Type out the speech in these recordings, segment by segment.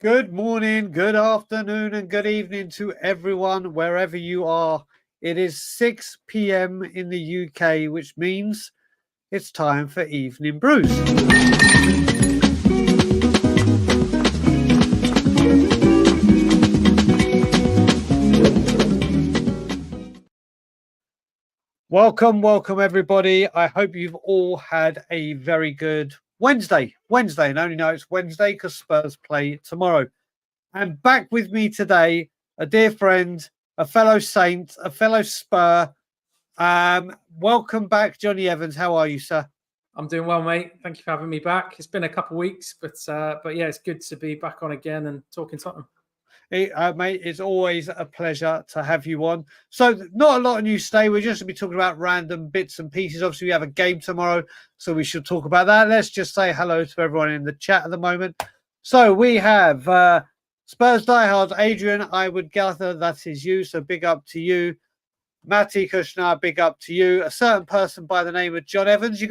Good morning, good afternoon, and good evening to everyone, wherever you are. It is 6 p.m. in the UK, which means it's time for Evening Brews. Welcome, everybody. I hope you've all had a very good Wednesday, and I only know it's Wednesday because Spurs play tomorrow. And back with me today, a dear friend, a fellow Saint, a fellow Spur. Welcome back, Jonny Evans. How are you, sir? I'm doing well, mate. Thank you for having me back. It's been a couple of weeks, but yeah, it's good to be back on again and talking Tottenham. Mate, it's always a pleasure to have you on. So, not a lot of news today. We're just going to be talking about random bits and pieces. Obviously, we have a game tomorrow, so we should talk about that. Let's just say hello to everyone in the chat at the moment. So, we have Spurs diehards, Adrian, I would gather that is you, so big up to you. Matty Kushner, big up to you. A certain person by the name of John Evans.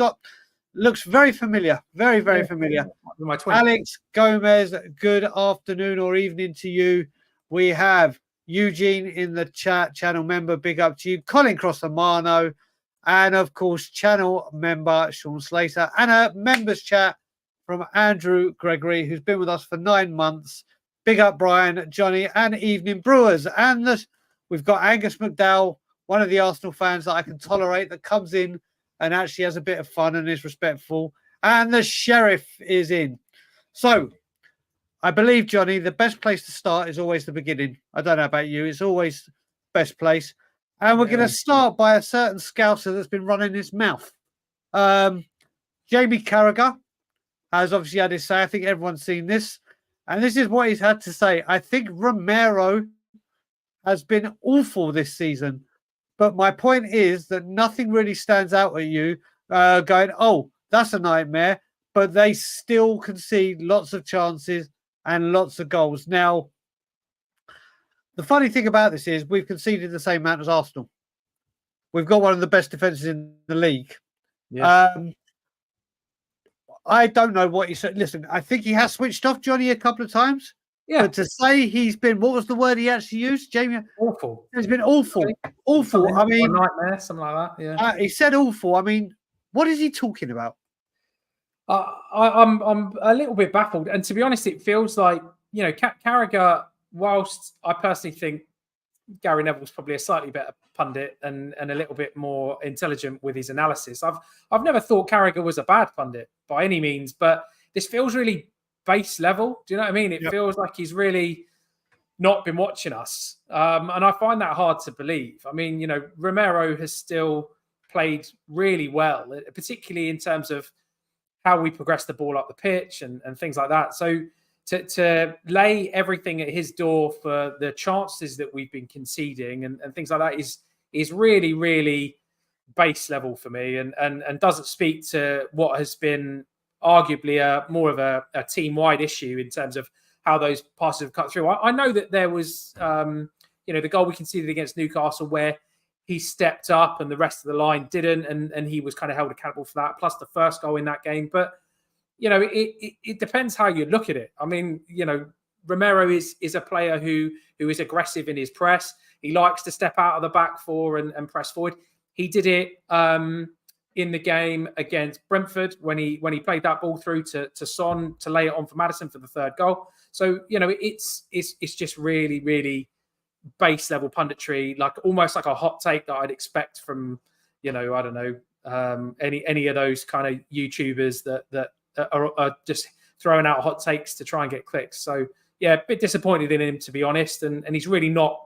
Looks very familiar. Very familiar. Alex Gomez, good afternoon or evening to you. We have Eugene in the chat, channel member, big up to you. Colin Crossamano, and of course, channel member Sean Slater, and a members chat from Andrew Gregory, who's been with us for 9 months. Big up Brian, Jonny, and Evening Brewers. And we've got Angus McDowell, one of the Arsenal fans that I can tolerate, that comes in and actually has a bit of fun and is respectful. And the Sheriff is in. So, I believe, Jonny, the best place to start is always the beginning. I don't know about you. It's always the best place. And we're going to start by a certain scouser that's been running his mouth. Jamie Carragher has obviously had his say. I think everyone's seen this. And this is what he's had to say. I think Romero has been awful this season. But my point is that nothing really stands out at you going, oh, that's a nightmare. But they still concede lots of chances and lots of goals. Now, the funny thing about this is we've conceded the same amount as Arsenal. We've got one of the best defences in the league. Yeah. I don't know what he said. Listen, I think he has switched off Jonny a couple of times. Yeah. But to say he's been, what was the word he actually used, Jamie? Awful. He's been awful. Awful. I mean, nightmare, something like that. Yeah. He said awful. I mean, what is he talking about? I'm a little bit baffled, and to be honest, it feels like Carragher. Whilst I personally think Gary Neville's probably a slightly better pundit and a little bit more intelligent with his analysis, I've never thought Carragher was a bad pundit by any means, but this feels really base level. Do you know what I mean? It feels like he's really not been watching us, and I find that hard to believe. I mean, Romero has still played really well, particularly in terms of how we progress the ball up the pitch and things like that. So to lay everything at his door for the chances that we've been conceding and things like that is really, really base level for me and doesn't speak to what has been arguably more of a team-wide issue in terms of how those passes have cut through. I know that there was, the goal we conceded against Newcastle where he stepped up and the rest of the line didn't, and he was kind of held accountable for that, plus the first goal in that game. But, it depends how you look at it. I mean, Romero is a player who is aggressive in his press. He likes to step out of the back four and press forward. He did it in the game against Brentford when he played that ball through to Son to lay it on for Maddison for the third goal. So, it's just really, really base level punditry, like almost like a hot take that I'd expect from, I don't know, any of those kind of YouTubers that are just throwing out hot takes to try and get clicks. So yeah, a bit disappointed in him, to be honest. And he's really not.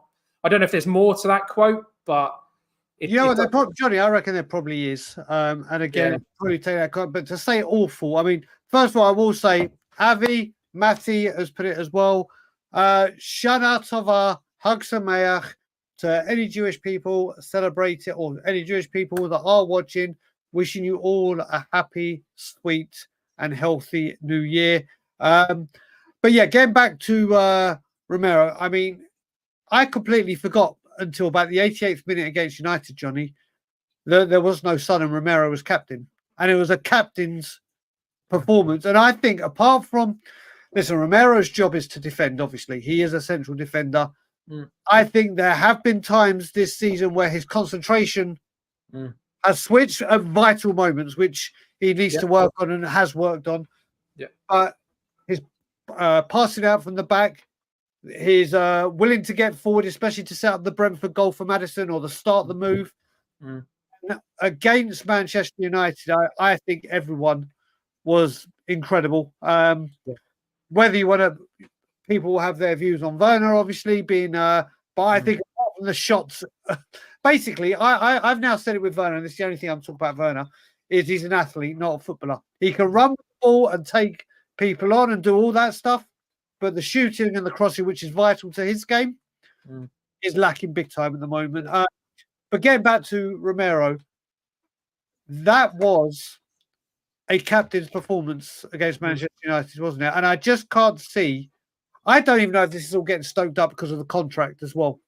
I don't know if there's more to that quote, but Jonny, I reckon there probably is. And again, probably take that quote, but to say awful, I mean, first of all, I will say Avi Matty has put it as well. Shana Tova Hag Sameach to any Jewish people celebrate it, or any Jewish people that are watching, wishing you all a happy, sweet, and healthy new year. But yeah, getting back to Romero, I mean, I completely forgot until about the 88th minute against United, Jonny, that there was no Son and Romero was captain. And it was a captain's performance. And I think apart from listen, Romero's job is to defend, obviously. He is a central defender. Mm. I think there have been times this season where his concentration has switched at vital moments, which he needs to work on and has worked on. Yeah. But his passing out from the back, his willing to get forward, especially to set up the Brentford goal for Maddison or to start the move. Against Manchester United, I think everyone was incredible. Whether you want to, people will have their views on Werner, obviously, being, but I think apart from the shots, basically, I've now said it with Werner, and this is the only thing I'm talking about Werner, is he's an athlete, not a footballer. He can run the ball and take people on and do all that stuff, but the shooting and the crossing, which is vital to his game, is lacking big time at the moment. But getting back to Romero, that was a captain's performance against Manchester United, wasn't it? And I just can't see. I don't even know if this is all getting stoked up because of the contract as well,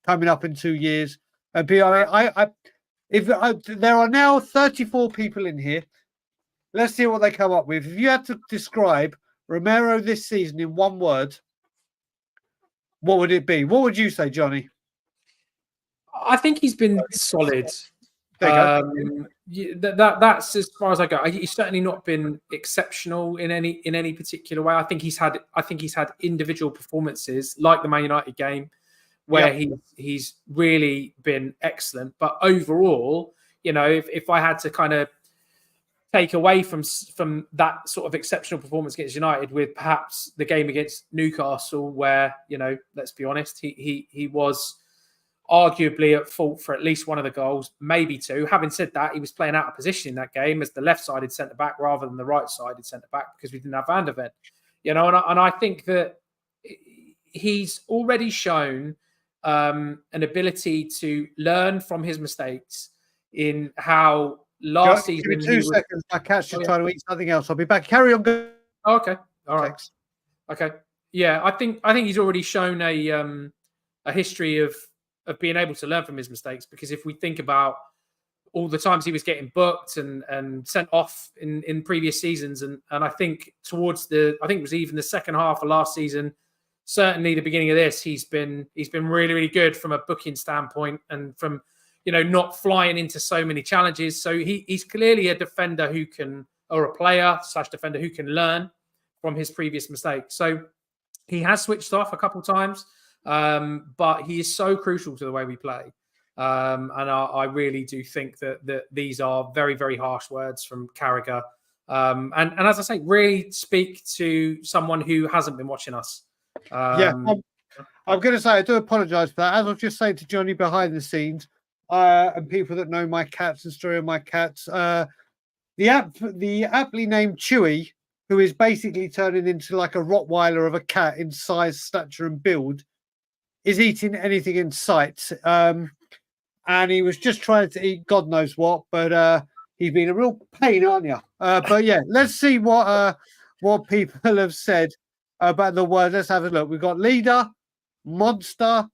coming up in 2 years. And there are now 34 people in here. Let's see what they come up with. If you had to describe Romero this season in one word, what would it be? What would you say, Jonny? I think he's been solid. That's as far as I go. He's certainly not been exceptional in any particular way. I think he's had individual performances like the Man United game where he's really been excellent. But overall, if I had to kind of take away from that sort of exceptional performance against United with perhaps the game against Newcastle, where let's be honest, he was arguably at fault for at least one of the goals, maybe two. Having said that, he was playing out of position in that game as the left-sided centre-back rather than the right-sided centre-back because we didn't have Van der Ven. And I think that he's already shown an ability to learn from his mistakes in how last season... Give me 2 seconds. My cat's just trying to eat something else. I'll be back. Carry on. Oh, okay. All right. Thanks. Okay. Yeah, I think he's already shown a history of being able to learn from his mistakes, because if we think about all the times he was getting booked and sent off in previous seasons, and I think I think it was even the second half of last season, certainly the beginning of this, he's been really, really good from a booking standpoint and from not flying into so many challenges. So he's clearly a defender or a player / defender who can learn from his previous mistakes. So he has switched off a couple of times. But he is so crucial to the way we play. And I really do think that these are very, very harsh words from Carragher. And as I say, really speak to someone who hasn't been watching us. I'm going to say, I do apologise for that. As I was just saying to Jonny behind the scenes, and people that know my cats and story of my cats, the aptly named Chewy, who is basically turning into like a Rottweiler of a cat in size, stature and build, is eating anything in sight. And he was just trying to eat God knows what, but he's been a real pain, aren't you? But yeah, let's see what people have said about the word. Let's have a look. We've got leader, monster,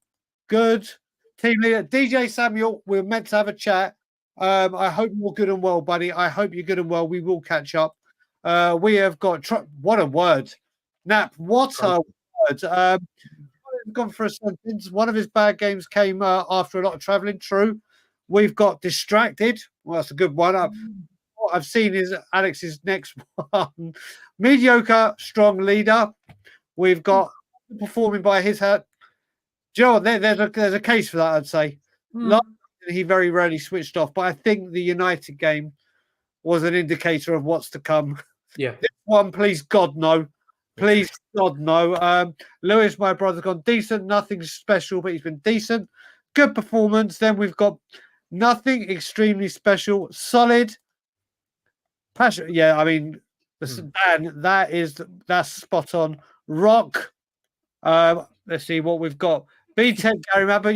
good, team leader. DJ Samuel, we're meant to have a chat. I hope you're good and well, buddy. I hope you're good and well. We will catch up. We have got, what a word. Nap, what a word. Gone for a sentence. One of his bad games came after a lot of travelling. True. We've got distracted. Well, that's a good one. What I've seen is Alex's next one. Mediocre, strong leader. We've got performing by his hat. Do you know what? There's a case for that, I'd say. He very rarely switched off, but I think the United game was an indicator of what's to come. Yeah. This one, please, God, no. Please, God, no. Lewis, my brother's gone decent. Nothing special, but he's been decent. Good performance. Then we've got nothing extremely special. Solid. Passion. Yeah, I mean, Dan, that's spot on. Rock. Let's see what we've got. B10, Gary, remember,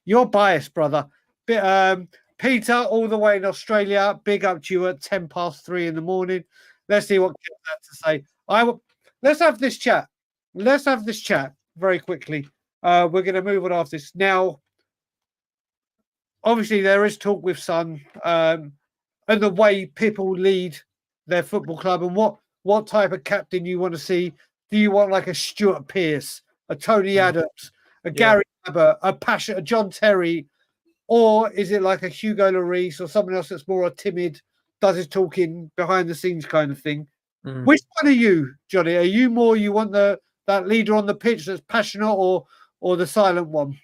you're biased, brother. Peter, all the way in Australia. Big up to you at 3:10 in the morning. Let's see what Kev had to say. Let's have this chat. Let's have this chat very quickly. We're going to move on after this. Now, obviously, there is talk with Son and the way people lead their football club and what type of captain you want to see Do you want like a Stuart Pearce, a Tony Adams, a Gary Abbott, a John Terry, or is it like a Hugo Lloris or someone else that's more a timid, does his talking behind the scenes kind of thing? Which one are you, Johnny? Are you want that leader on the pitch that's passionate, or the silent one?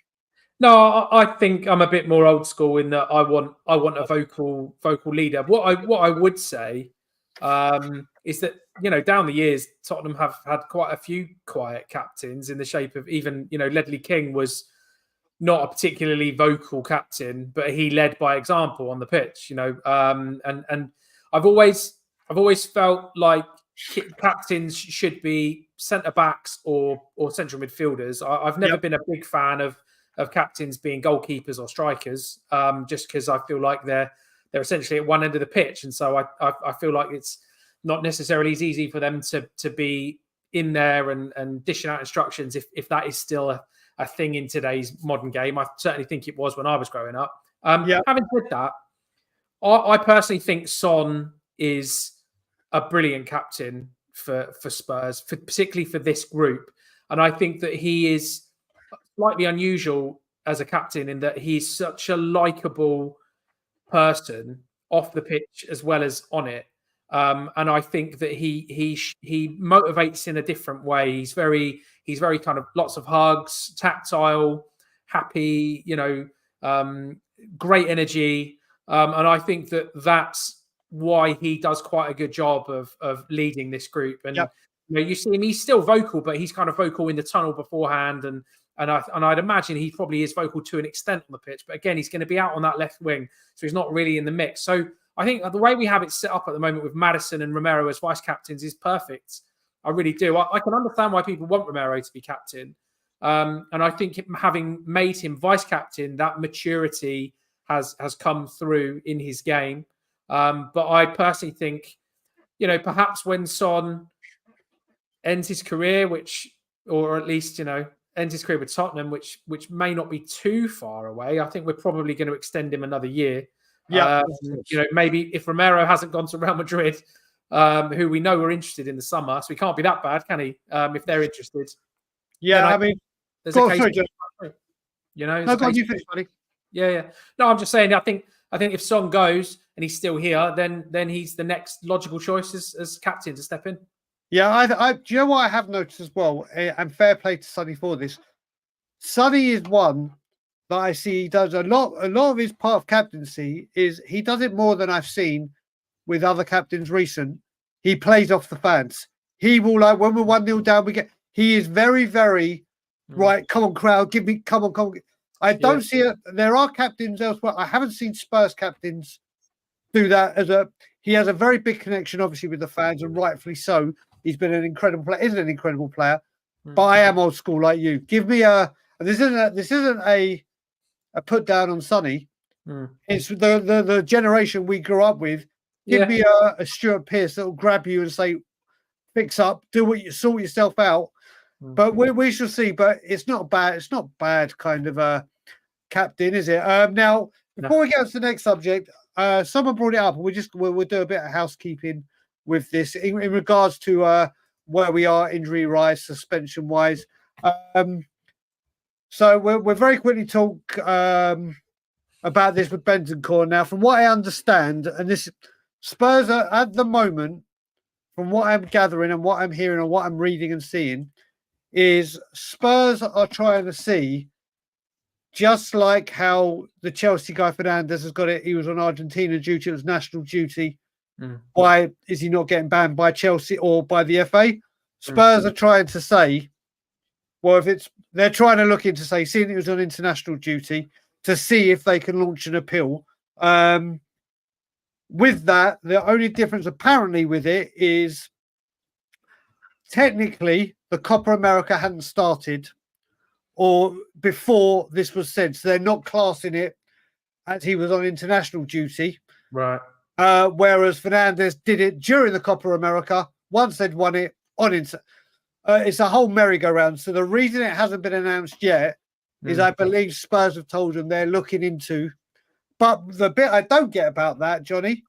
No, I think I'm a bit more old school in that I want a vocal leader. What I would say is that, you know, down the years, Tottenham have had quite a few quiet captains in the shape of even, you know, Ledley King was not a particularly vocal captain, but he led by example on the pitch, you know. And I've always felt like captains should be centre backs or central midfielders. I've never been a big fan of captains being goalkeepers or strikers, just because I feel like they're essentially at one end of the pitch, and so I feel like it's not necessarily as easy for them to be in there and dishing out instructions if that is still a thing in today's modern game. I certainly think it was when I was growing up. Having said that, I personally think Son is a brilliant captain for Spurs, particularly for this group, and I think that he is slightly unusual as a captain in that he's such a likable person off the pitch as well as on it. And I think that he motivates in a different way. He's very kind of lots of hugs, tactile, happy, you know, great energy. And I think that that's why he does quite a good job of leading this group. And you know, you see him; he's still vocal, but he's kind of vocal in the tunnel beforehand, and I'd imagine he probably is vocal to an extent on the pitch. But again, he's going to be out on that left wing, so he's not really in the mix. So I think the way we have it set up at the moment with Maddison and Romero as vice captains is perfect. I really do. I can understand why people want Romero to be captain. And I think having made him vice captain, that maturity has come through in his game. But I personally think, you know, perhaps when Son ends his career, or at least, you know, ends his career with Tottenham, which may not be too far away. I think we're probably going to extend him another year. You know, maybe if Romero hasn't gone to Real Madrid, who we know are interested in the summer, so he can't be that bad, can he? If they're interested. I mean, there's a case. You know, yeah. No, I'm just saying. I think if Son goes and he's still here, then he's the next logical choice as captain to step in. Yeah, do you know what I have noticed as well? And fair play to Sonny for this. Sonny is one that I see he does a lot of his part of captaincy is he does it more than I've seen with other captains recent. He plays off the fans. He will, like, when we're 1-0 down, he is very, very right. Come on, crowd, come on. I don't see it. There are captains elsewhere. I haven't seen Spurs captains do that he has a very big connection, obviously, with the fans, and rightfully so. He's been an incredible player. Isn't an incredible player, but I am old school like you. Give me this isn't a put down on Sonny. It's the generation we grew up with. Give me a Stuart Pearce that'll grab you and say, "Fix up, sort yourself out." But we shall see. But it's not bad. It's not bad kind of a captain, is it? Now, before we get to the next subject, someone brought it up, and we'll do a bit of housekeeping with this in regards to where we are injury rise, suspension wise. So we're very quickly talk about this with Bentancur. Now, from what I understand, and this Spurs are at the moment, from what I'm gathering and what I'm hearing and what I'm reading and seeing, is Spurs are trying to see, just like how the Chelsea guy Fernandes has got it, he was on Argentina duty, it was national duty. Why is he not getting banned by Chelsea or by the FA? Spurs are trying to say, well, they're trying to look into seeing it was on international duty to see if they can launch an appeal. With that, the only difference apparently with it is technically the Copa America hadn't started or before this was said, so they're not classing it as he was on international duty. Right. Whereas Fernandes did it during the Copa America. Once they'd won it on it's a whole merry-go-round. So the reason it hasn't been announced yet is I believe Spurs have told them they're looking into. But the bit I don't get about that, Johnny,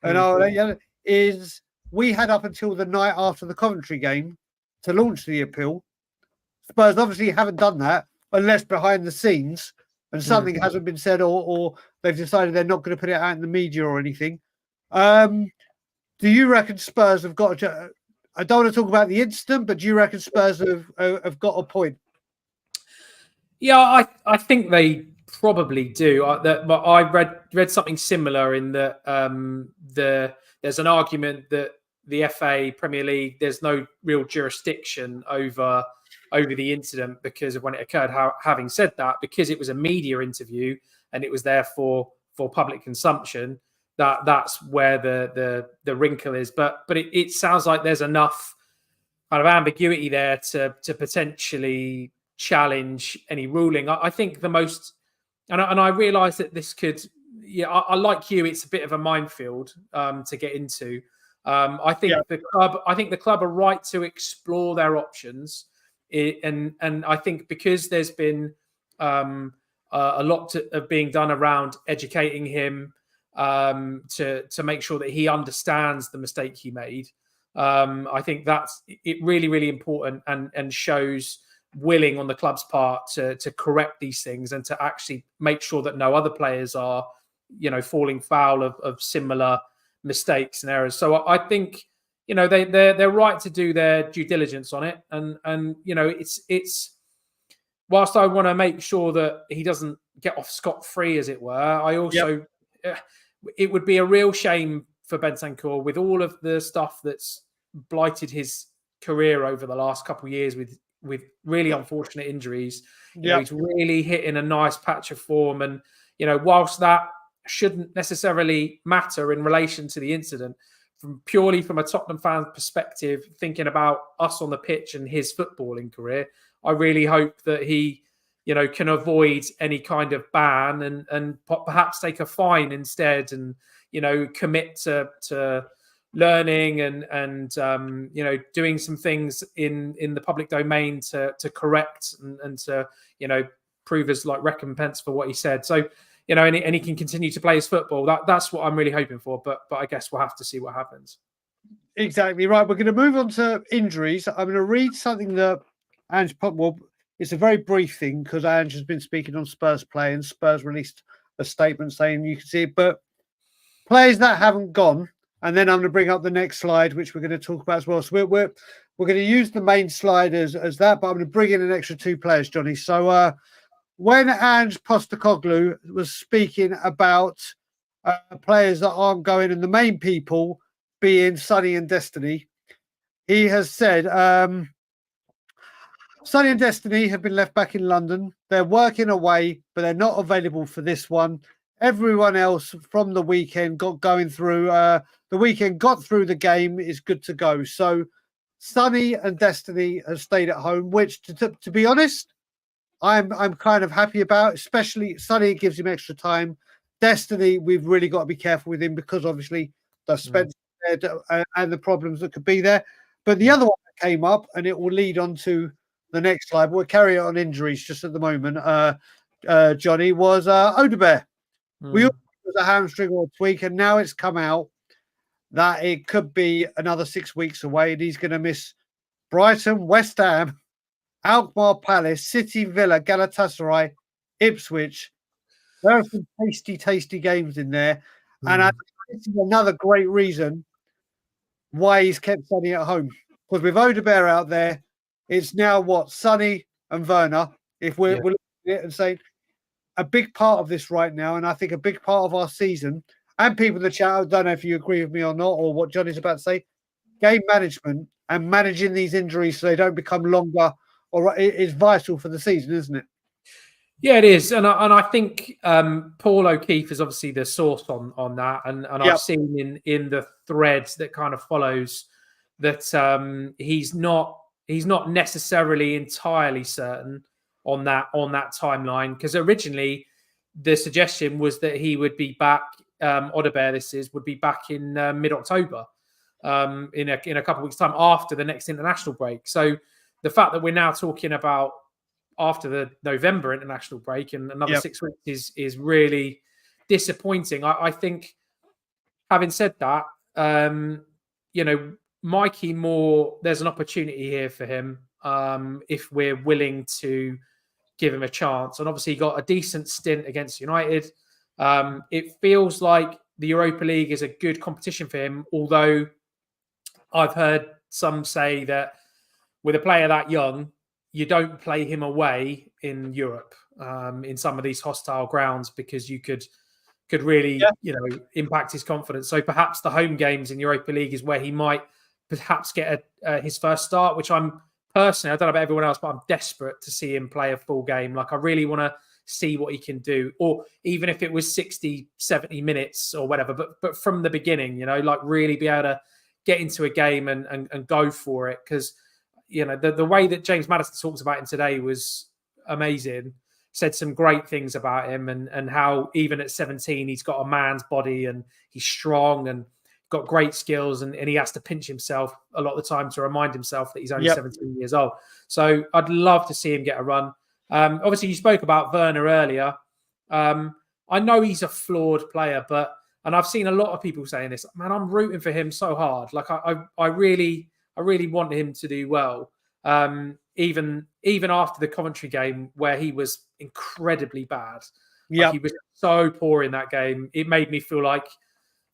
and is we had up until the night after the Coventry game to launch the appeal. Spurs obviously haven't done that unless behind the scenes and something hasn't been said, or they've decided they're not going to put it out in the media or anything. Do you reckon Spurs have got to, I don't want to talk about the incident, but do you reckon Spurs have got a point? Yeah, I think they probably do. I read something similar in that there's an argument that the FA Premier League, there's no real jurisdiction over the incident because of when it occurred. Having said that, because it was a media interview and it was there for public consumption, that's where the wrinkle is. But it sounds like there's enough kind of ambiguity there to potentially challenge any ruling. I think the most, and I realise that this could, I like you. It's a bit of a minefield to get into. I think the club are right to explore their options, and I think because there's been a lot of being done around educating him to make sure that he understands the mistake he made. I think that's it really, really important and shows willing on the club's part to correct these things and to actually make sure that no other players are, falling foul of similar mistakes and errors. So I think, they're right to do their due diligence on it. And it's whilst I want to make sure that he doesn't get off scot-free, as it were, I also, it would be a real shame for Bentancur with all of the stuff that's blighted his career over the last couple of years with really unfortunate injuries. He's really hitting a nice patch of form. And, whilst that shouldn't necessarily matter in relation to the incident, purely from a Tottenham fan perspective, thinking about us on the pitch and his footballing career, I really hope that he, can avoid any kind of ban and perhaps take a fine instead and, commit to learning and doing some things in the public domain to correct and to prove as like recompense for what he said. So and he can continue to play his football. That's what I'm really hoping for. But I guess we'll have to see what happens. Exactly right. We're going to move on to injuries. I'm going to read something that Ange. Well, it's a very brief thing because Ange has been speaking on Spurs play and Spurs released a statement saying you can see it, but players that haven't gone. And then I'm going to bring up the next slide, which we're going to talk about as well. So we're going to use the main slide as that, but I'm going to bring in an extra two players, Jonny. So when Ange Postecoglou was speaking about players that aren't going and the main people being Sonny and Destiny, he has said Sonny and Destiny have been left back in London. They're working away, but they're not available for this one. Everyone else from the weekend got through the game is good to go. So Sonny and Destiny have stayed at home, which to be honest, I'm kind of happy about, especially Sonny. It gives him extra time. Destiny, we've really got to be careful with him because obviously the Spence and the problems that could be there. But the other one that came up, and it will lead on to the next slide, we'll carry on injuries just at the moment, Jonny, was Odebert. We all thought it was a hamstring or a tweak, and now it's come out that it could be another 6 weeks away, and he's going to miss Brighton, West Ham, Alkmaar Palace, City, Villa, Galatasaray, Ipswich. There are some tasty games in there. And I think this is another great reason why he's kept Sonny at home. Because with Odebert out there, it's now what? Sonny and Werner. If we're looking at it and saying a big part of this right now, and I think a big part of our season, and people in the chat, I don't know if you agree with me or not, or what Jonny's about to say, game management and managing these injuries so they don't become longer is vital for the season, isn't it? Yeah, it is, and I think Paul O'Keefe is obviously the source on that, and I've seen in the threads that kind of follows that he's not necessarily entirely certain on that timeline, because originally the suggestion was that he would be back. Odebert, would be back in mid-October, in a couple of weeks' time after the next international break. So the fact that we're now talking about after the November international break and another 6 weeks is really disappointing. I think, having said that, Mikey Moore, there's an opportunity here for him if we're willing to give him a chance. And obviously, he got a decent stint against United. It feels like the Europa League is a good competition for him, although I've heard some say that with a player that young, you don't play him away in Europe in some of these hostile grounds because you could really impact his confidence. So perhaps the home games in Europa League is where he might perhaps get his first start, which I'm personally, I don't know about everyone else, but I'm desperate to see him play a full game. Like, I really want to see what he can do, or even if it was 60, 70 minutes or whatever, but from the beginning, like really be able to get into a game and go for it. Because, the way that James Maddison talks about him today was amazing. Said some great things about him and how even at 17, he's got a man's body and he's strong and got great skills, and he has to pinch himself a lot of the time to remind himself that he's only 17 years old. So I'd love to see him get a run. Obviously, you spoke about Werner earlier. I know he's a flawed player, and I've seen a lot of people saying this, man, I'm rooting for him so hard. Like, I really want him to do well. Even after the Coventry game where he was incredibly bad. Like, he was so poor in that game. It made me feel like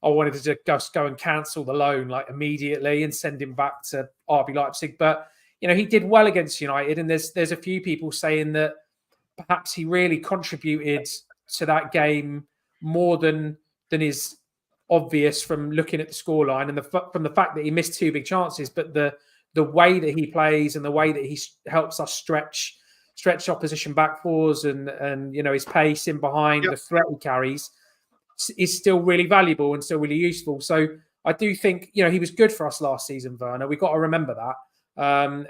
I wanted to just go and cancel the loan like immediately and send him back to RB Leipzig. But, he did well against United. And there's a few people saying that perhaps he really contributed to that game more than is obvious from looking at the scoreline and from the fact that he missed two big chances. But the way that he plays and the way that he helps us stretch opposition back fours and his pace in behind, the threat he carries is still really valuable and still really useful. So I do think, he was good for us last season, Werner. We've got to remember that.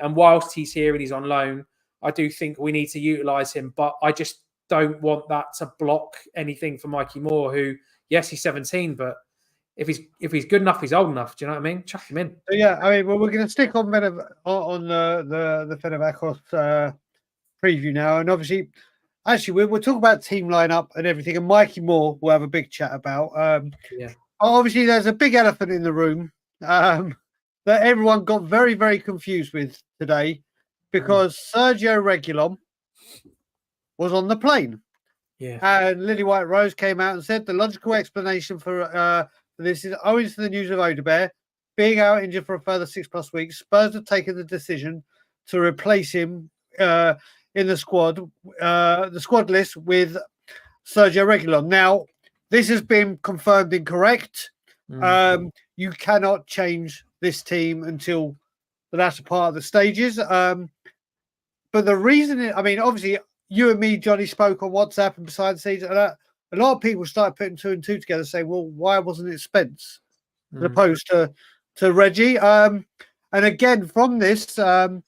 And whilst he's here and he's on loan, I do think we need to utilise him. But I just don't want that to block anything for Mikey Moore, who, yes, he's 17, but if he's good enough, he's old enough. Do you know what I mean? Chuck him in. Yeah, I mean, well, we're going to stick on the Fenerbahce preview now, and obviously, actually, we'll talk about team lineup and everything, and Mikey Moore we'll have a big chat about. Obviously, there's a big elephant in the room that everyone got very, very confused with today because Sergio Reguilon was on the plane. Yeah, and Lily White Rose came out and said the logical explanation for this is owing to the news of Odebert being out injured for a further 6+ weeks. Spurs have taken the decision to replace him in the squad list with Sergio Reguilon. Now, this has been confirmed incorrect. You cannot change this team until the latter part of the stages. But the reason, obviously, you and me, Jonny, spoke on WhatsApp and beside the scenes, and a lot of people started putting two and two together, saying, well, why wasn't it Spence as opposed to Reggie? And again, from this, Aj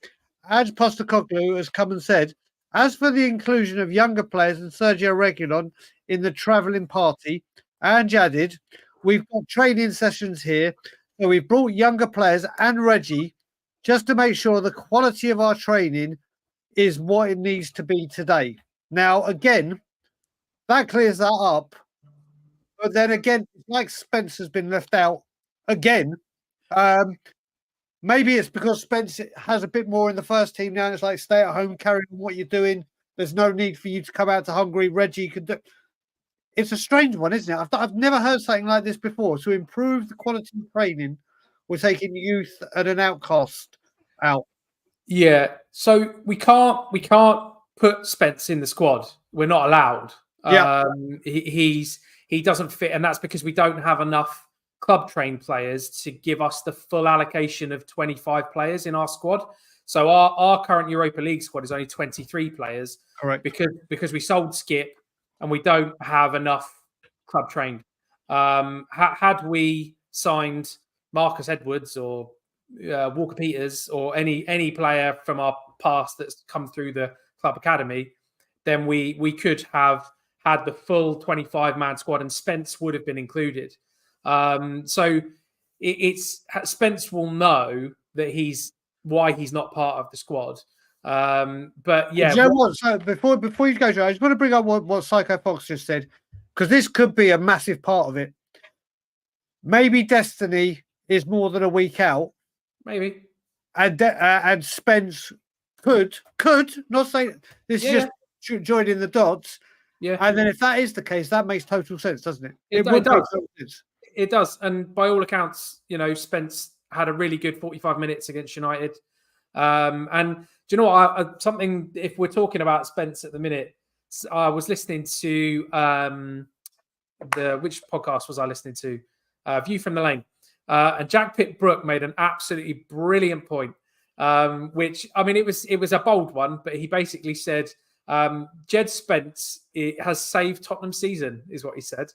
Postecoglou has come and said, as for the inclusion of younger players and Sergio Reguilon in the travelling party, and added, we've got training sessions here, so we've brought younger players and Reggie just to make sure the quality of our training is what it needs to be today. Now, again, that clears that up. But then again, it's like Spence has been left out again. Maybe it's because Spence has a bit more in the first team now. And it's like, stay at home, carry on what you're doing. There's no need for you to come out to Hungary. Reggie could do. It's a strange one, isn't it? I've never heard something like this before. To improve the quality of training, we're taking youth at an outcast out. Yeah. So we can't put Spence in the squad. We're not allowed. He doesn't fit, and that's because we don't have enough club trained players to give us the full allocation of 25 players in our squad. So our current Europa League squad is only 23 players. Correct. Because we sold Skip and we don't have enough club trained. Had we signed Marcus Edwards or Walker Peters or any player from our past that's come through the club academy, then we could have had the full 25-man squad, and Spence would have been included. So it's Spence will know that why he's not part of the squad. But yeah, you know what? So before you go, Joe, I just want to bring up what Psycho Fox just said, because this could be a massive part of it. Maybe Destiny is more than a week out, maybe. And Spence could not say this is just joining the dots. Yeah. And then if that is the case, that makes total sense, doesn't it? It would does. make total sense. It does. And by all accounts, Spence had a really good 45 minutes against United. And do you know what? Something, if we're talking about Spence at the minute, I was listening to which podcast was I listening to? View from the Lane. And Jack Pitt-Brooke made an absolutely brilliant point, which, I mean, it was a bold one, but he basically said, Jed Spence has saved Tottenham's season, is what he said.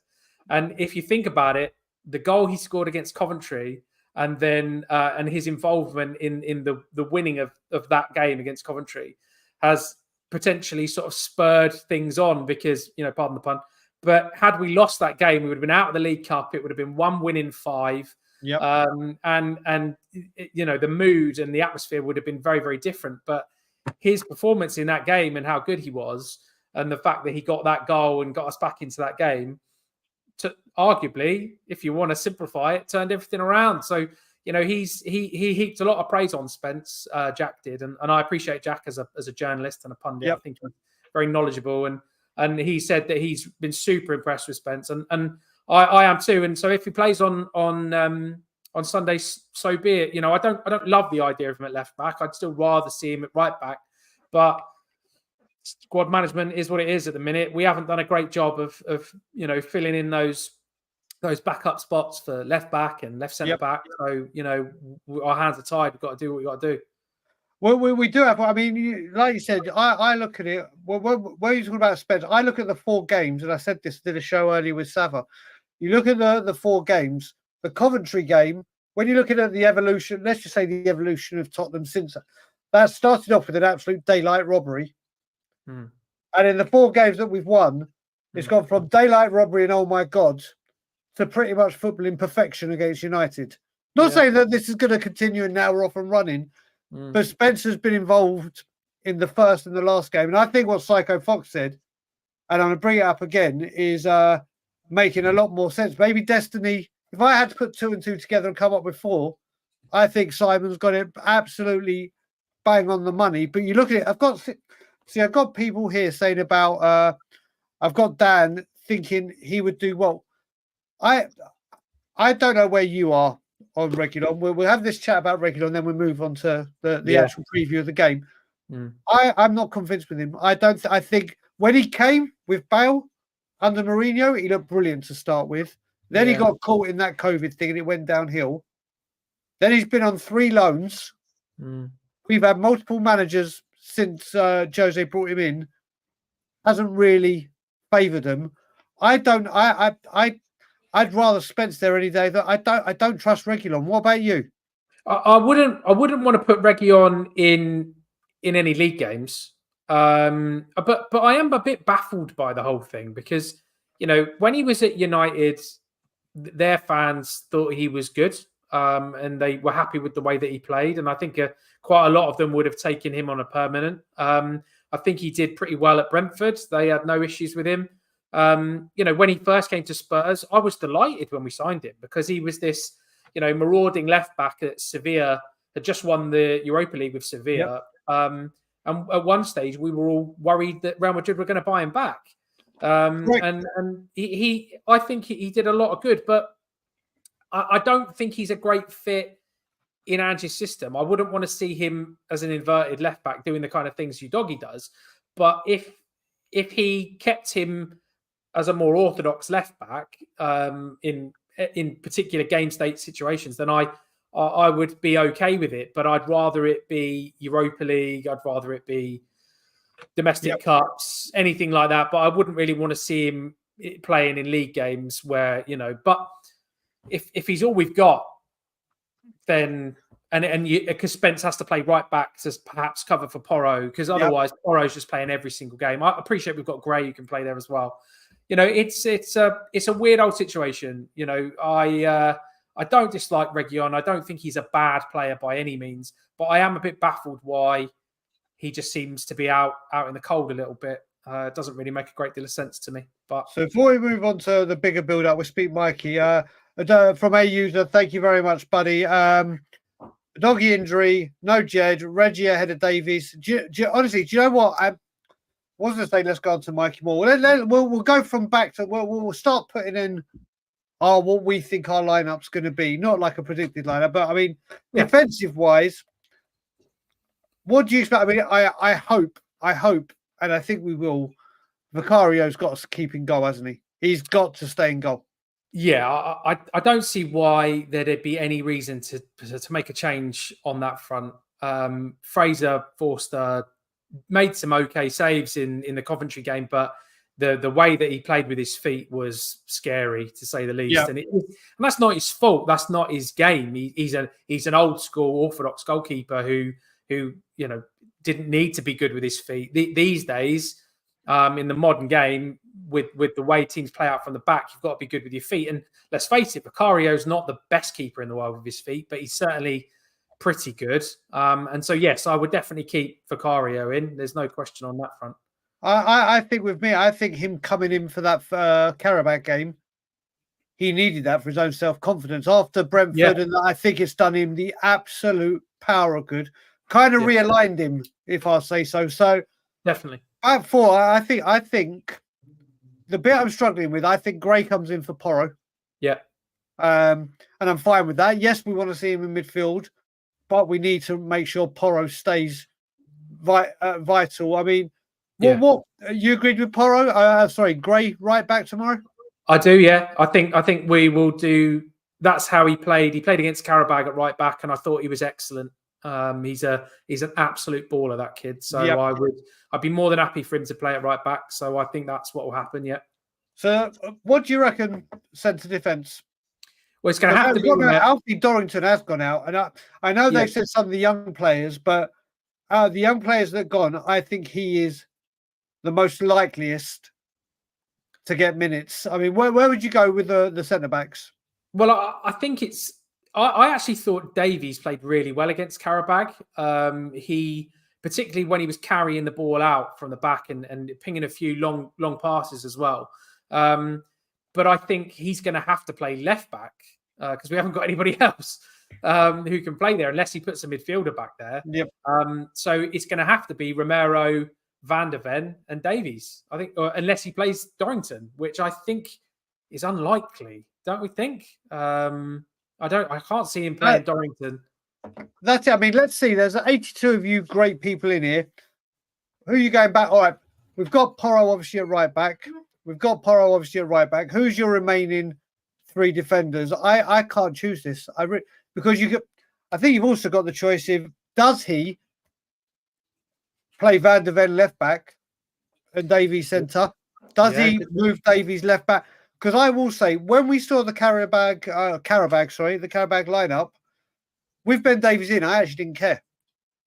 And if you think about it, the goal he scored against Coventry and then and his involvement in the winning of that game against Coventry has potentially sort of spurred things on because, pardon the pun, but had we lost that game, we would have been out of the League Cup. It would have been 1 win in 5. Yep. And the mood and the atmosphere would have been very, very different. But his performance in that game and how good he was, and the fact that he got that goal and got us back into that game, arguably, if you want to simplify it, turned everything around. So, he heaped a lot of praise on Spence, Jack did. And I appreciate Jack as a journalist and a pundit. Yep. I think he's very knowledgeable. And he said that he's been super impressed with Spence. And I am too. And so if he plays on Sunday, so be it. I don't love the idea of him at left back. I'd still rather see him at right back. But squad management is what it is at the minute. We haven't done a great job of filling in those backup spots for left back and left centre back. So our hands are tied. We've got to do what we got to do. Well, we do have. I mean, like you said, I look at it. When you're talking about Spence, I look at the 4 games, and I said this, did a show earlier with Sava. You look at the 4 games. The Coventry game, when you're looking at the evolution, let's just say the evolution of Tottenham since that started off with an absolute daylight robbery. And in the 4 games that we've won, it's gone from daylight robbery and oh my God to pretty much footballing perfection against United. Not saying that this is going to continue and now we're off and running, but Spencer's been involved in the first and the last game. And I think what Psycho Fox said, and I'm going to bring it up again, is making a lot more sense. Maybe Destiny, if I had to put 2 and 2 together and come up with 4, I think Simon's got it absolutely bang on the money. But you look at it, I've got people here saying about, I've got Dan thinking he would do well. I don't know where you are on Reguilon. We'll have this chat about Reguilon, then we'll move on to the actual preview of the game. I'm not convinced with him. I think when he came with Bale under Mourinho, he looked brilliant to start with. Then he got caught in that COVID thing and it went downhill. Then he's been on 3 loans. We've had multiple managers since Jose brought him in. Hasn't really favoured him. I'd rather Spence there any day. That I don't trust Reguilon. What about you? I wouldn't want to put Reguilon in any league games. But I am a bit baffled by the whole thing because when he was at United, their fans thought he was good, and they were happy with the way that he played. And I think quite a lot of them would have taken him on a permanent. I think he did pretty well at Brentford. They had no issues with him. When he first came to Spurs, I was delighted when we signed him because he was this, marauding left back at Sevilla, had just won the Europa League with Sevilla. And at one stage, we were all worried that Real Madrid were going to buy him back. And I think he did a lot of good, but I don't think he's a great fit in Ange's system. I wouldn't want to see him as an inverted left back doing the kind of things Udogie does. But if he kept him as a more orthodox left back in particular game state situations, then I would be okay with it. But I'd rather it be Europa League. I'd rather it be domestic cups, anything like that. But I wouldn't really want to see him playing in league games where, but if he's all we've got, then because Spence has to play right back to perhaps cover for Porro, because otherwise Porro's just playing every single game. I appreciate we've got Gray who can play there as well. It's a weird old situation. I don't dislike Reguilon. I don't think he's a bad player by any means, but I am a bit baffled why he just seems to be out in the cold a little bit. It doesn't really make a great deal of sense to me. But so before we move on to the bigger build-up, we'll speak Mikey from a user. Thank you very much, buddy. Doggy injury, no Jed, Reggie ahead of Davies. Honestly, do you know what? I was going to say, let's go on to Mikey Moore. We'll go from back to, we'll start putting in what we think our lineup's going to be. Not like a predicted lineup, but I mean, defensive-wise, what do you expect? I mean, I hope, and I think we will. Vicario's got to keep in goal, hasn't he? He's got to stay in goal. Yeah, I don't see why there'd be any reason to make a change on that front. Fraser Forster made some okay saves in the Coventry game, but the way that he played with his feet was scary, to say the least. Yeah. And that's not his fault. That's not his game. He's an old school orthodox goalkeeper who didn't need to be good with his feet. These days, in the modern game, with the way teams play out from the back, you've got to be good with your feet. And let's face it, Vicario's not the best keeper in the world with his feet, but he's certainly pretty good. And so, yes, I would definitely keep Vicario in. There's no question on that front. I think with me, I think him coming in for that Carragher game, he needed that for his own self-confidence after Brentford, and I think it's done him the absolute power of good. Kind of realigned him, if I say so. So definitely. At 4, I think the bit I'm struggling with, I think Gray comes in for Porro. Yeah. And I'm fine with that. Yes, we want to see him in midfield, but we need to make sure Porro stays vital. I mean, what you agreed with Porro? Sorry, Gray right back tomorrow? I do, yeah. I think we will do. That's how he played. He played against Carragher at right back, and I thought he was excellent. He's an absolute baller, that kid. So I'd be more than happy for him to play at right back. So I think that's what will happen. Yeah. So what do you reckon centre defence? Well, it's going to have to be. Alfie Dorrington has gone out, and I know they said some of the young players, but the young players that have gone, I think he is the most likeliest to get minutes. I mean, where would you go with the centre backs? Well, I think it's. I actually thought Davies played really well against Carragher. He, particularly when he was carrying the ball out from the back and pinging a few long passes as well. But I think he's going to have to play left back because we haven't got anybody else who can play there unless he puts a midfielder back there. Yep. So it's going to have to be Romero, Van der Ven, and Davies. I think, unless he plays Dorrington, which I think is unlikely, don't we think? I can't see him playing Dorrington. That's it. I mean, let's see. There's 82 of you great people in here. Who are you going back? All right. We've got Porro obviously at right back. Who's your remaining 3 defenders? I can't choose this. Because I think you've also got the choice of, does he play Van der Ven left back and Davies centre? Does he move Davies left back? Because I will say, when we saw the Carragher lineup, with Ben Davies in, I actually didn't care.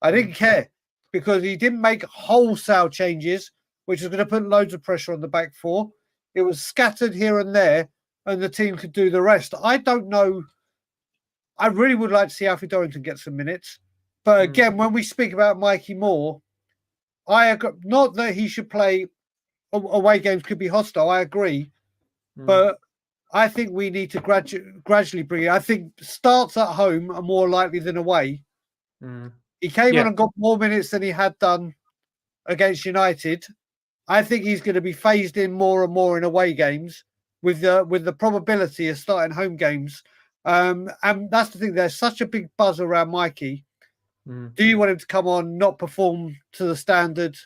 I didn't care because he didn't make wholesale changes, which was going to put loads of pressure on the back 4. It was scattered here and there, and the team could do the rest. I don't know. I really would like to see Alfie Dorrington get some minutes. But again, when we speak about Mikey Moore, I agree, not that he should play away games could be hostile. I agree. But I think we need to gradually bring it. I think starts at home are more likely than away. He came on and got more minutes than he had done against United. I think he's going to be phased in more and more in away games with the probability of starting home games. And that's the thing. There's such a big buzz around Mikey. Do you want him to come on, not perform to the standard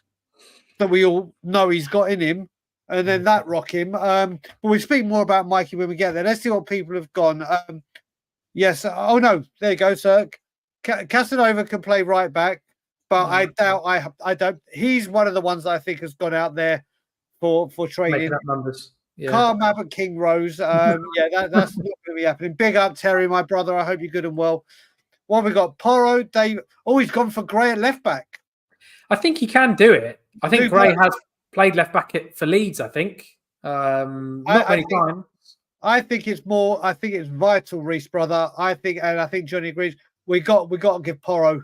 that we all know he's got in him? And then that rock him. But we'll speak more about Mikey when we get there. Let's see what people have gone. Yes. Oh, no. There you go, sir. Casanova can play right back, but I doubt I don't. He's one of the ones that I think has gone out there for training. Making up numbers. Carl Mabbutt, King Rose. That's not going to be happening. Big up, Terry, my brother. I hope you're good and well. What have we got? Porro, Dave. Oh, he's gone for Gray at left back. I think he can do it. I think Gray has played left back for Leeds, I think. Not many times. I think it's vital, Reese, brother. I think Jonny agrees. We got to give Porro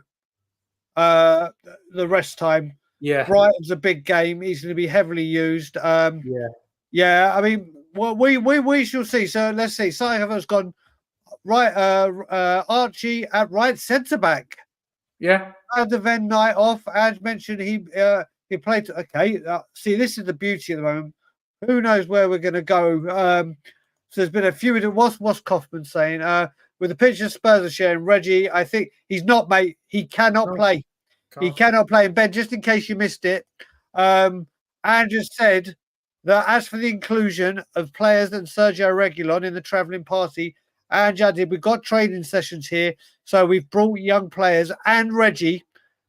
the rest time. Yeah. Brighton's a big game. He's going to be heavily used. Yeah. I mean, well, we shall see. So let's see. Sarko's gone. Archie at right centre back. Yeah. Had the Ven night off. As mentioned, he played. Okay, see, this is the beauty at the moment. Who knows where we're going to go? So there's been a few. What's Kaufman saying? With the picture Spurs are sharing, Reggie, I think he's not, mate. He cannot play. He cannot play. And Ben, just in case you missed it, Andrew said that as for the inclusion of players and Sergio Reguilon in the travelling party, and Jadid, we've got training sessions here. So we've brought young players and Reggie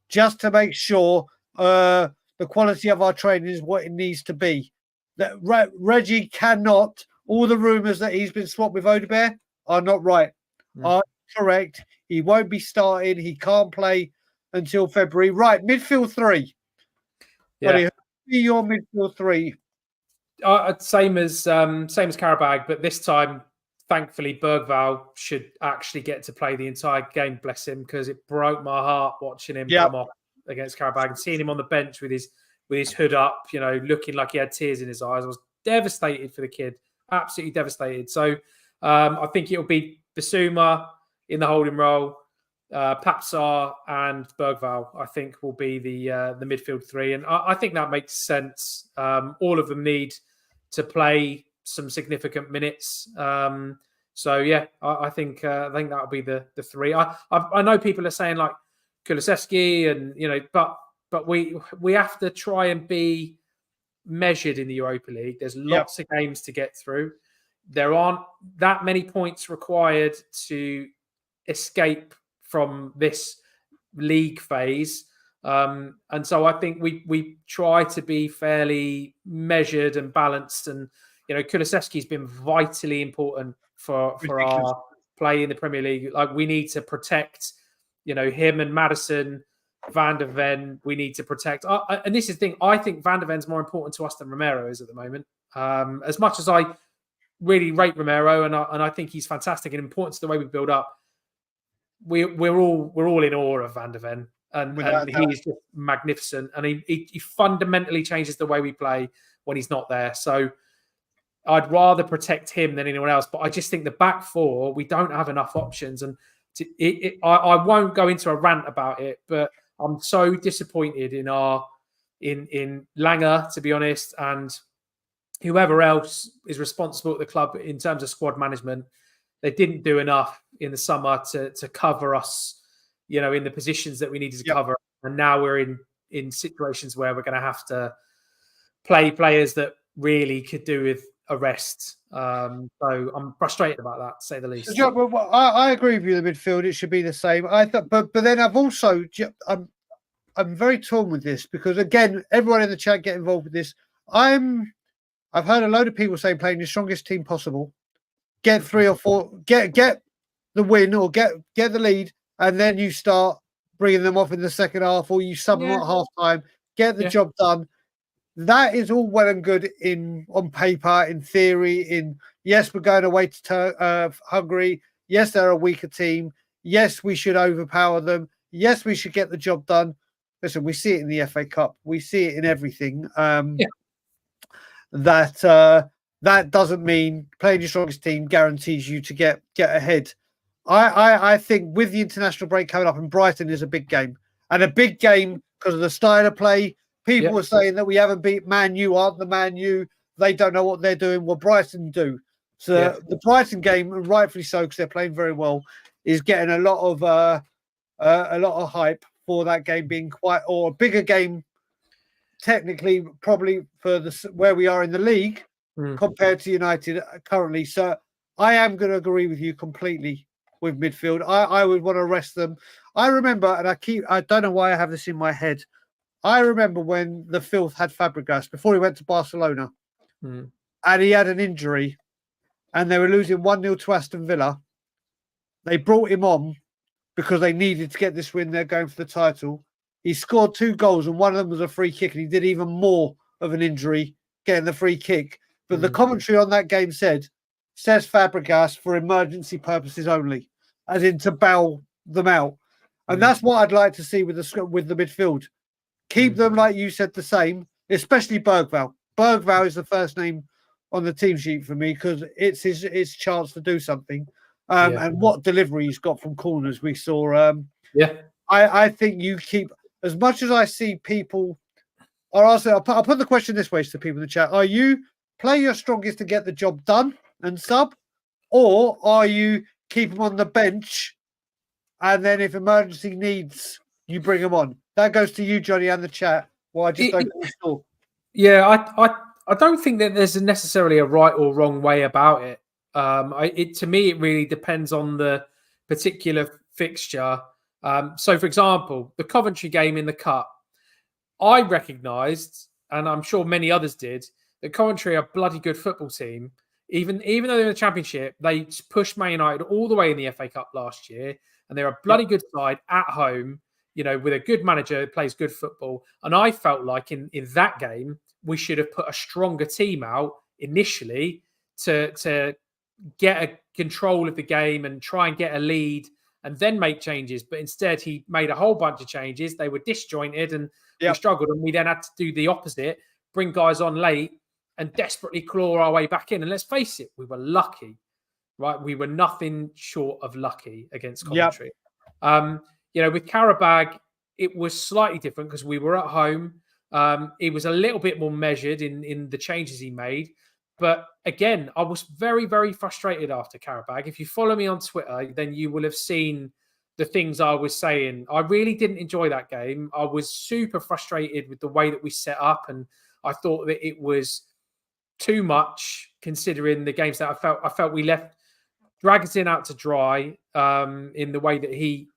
just to make sure the quality of our training is what it needs to be. That Reggie cannot, all the rumours that he's been swapped with Odebert are not right, are correct. He won't be starting. He can't play until February. Right, midfield three. Yeah. Buddy, who be your midfield three? Same as Carragher, but this time, thankfully, Bergvall should actually get to play the entire game. Bless him, because it broke my heart watching him come off against Carragher and seeing him on the bench with his hood up, looking like he had tears in his eyes. I was devastated for the kid, absolutely devastated. So I think it'll be Bissouma in the holding role, Papsar and Bergvall, I think, will be the midfield three, and I think that makes sense. All of them need to play some significant minutes. So yeah, I think that'll be the three. I know people are saying like Kulusevski, and but we have to try and be measured in the Europa League. There's lots of games to get through. There aren't that many points required to escape from this league phase. And so I think we try to be fairly measured and balanced. And, Kulusevski's been vitally important for our play in the Premier League. Like, we need to protect, him and Maddison, Van de Ven, we need to protect. And this is the thing, I think Van de Ven's more important to us than Romero is at the moment. As much as I really rate Romero, and I think he's fantastic and important to the way we build up, we're all in awe of Van de Ven, and he's just magnificent, and he fundamentally changes the way we play when he's not there. So I'd rather protect him than anyone else. But I just think the back four, we don't have enough options, and I won't go into a rant about it, but I'm so disappointed in Langer, to be honest, and whoever else is responsible at the club in terms of squad management. They didn't do enough in the summer to cover us, in the positions that we needed to cover. And now we're in situations where we're going to have to play players that really could do with a rest. So I'm frustrated about that, to say the least. I agree with you. The midfield, it should be the same. I thought, but then I'm very torn with this, because again, everyone in the chat get involved with this. I've heard a load of people saying playing the strongest team possible. Get 3 or 4, get the win or get the lead, and then you start bringing them off in the second half, or you sub them at half time, get the job done. That is all well and good on paper, in theory. Yes, we're going away to Hungary. Yes, they're a weaker team. Yes, we should overpower them. Yes, we should get the job done. Listen, we see it in the FA Cup. We see it in everything. That doesn't mean playing your strongest team guarantees you to get ahead. I think with the international break coming up, and Brighton is a big game, and a big game because of the style of play. People are saying that we haven't beat Man U, aren't the Man U. They don't know what they're doing. Well, Brighton do. So the Brighton game, and rightfully so, because they're playing very well, is getting a lot of hype for that game being a bigger game, technically, probably for where we are in the league. Compared to United currently. So I am going to agree with you completely with midfield. I would want to rest them. I remember, and I don't know why I have this in my head. I remember when the Filth had Fabregas before he went to Barcelona, and he had an injury, and they were losing 1-0 to Aston Villa. They brought him on because they needed to get this win. They're going for the title. He scored 2 goals, and one of them was a free kick, and he did even more of an injury getting the free kick. But the commentary on that game says Fabregas for emergency purposes only, as in to bail them out. And that's what I'd like to see with the midfield. Keep them, like you said, the same, especially Bergvall. Bergvall is the first name on the team sheet for me, because it's his chance to do something. And what delivery he's got from corners. We saw. I think you keep, as much as I see people are also. I'll put the question this way to people in the chat: are you play your strongest to get the job done and sub, or are you keep them on the bench and then if emergency needs, you bring them on? That goes to you, Jonny, and the chat. Well, I just don't know. Yeah, I don't think that there's necessarily a right or wrong way about it. To me, it really depends on the particular fixture. So, for example, the Coventry game in the Cup, I recognised, and I'm sure many others did, that Coventry are a bloody good football team. Even though they're in the Championship, they pushed Man United all the way in the FA Cup last year, and they're a bloody good side at home, with a good manager who plays good football. And I felt like in that game, we should have put a stronger team out initially to get a control of the game and try and get a lead and then make changes. But instead, he made a whole bunch of changes. They were disjointed and we struggled. And we then had to do the opposite, bring guys on late and desperately claw our way back in. And let's face it, we were lucky, right? We were nothing short of lucky against Coventry. With Carragher, it was slightly different because we were at home. He was a little bit more measured in the changes he made. But again, I was very, very frustrated after Carragher. If you follow me on Twitter, then you will have seen the things I was saying. I really didn't enjoy that game. I was super frustrated with the way that we set up. And I thought that it was too much considering the games that I felt we left Dragusin out to dry in the way that he,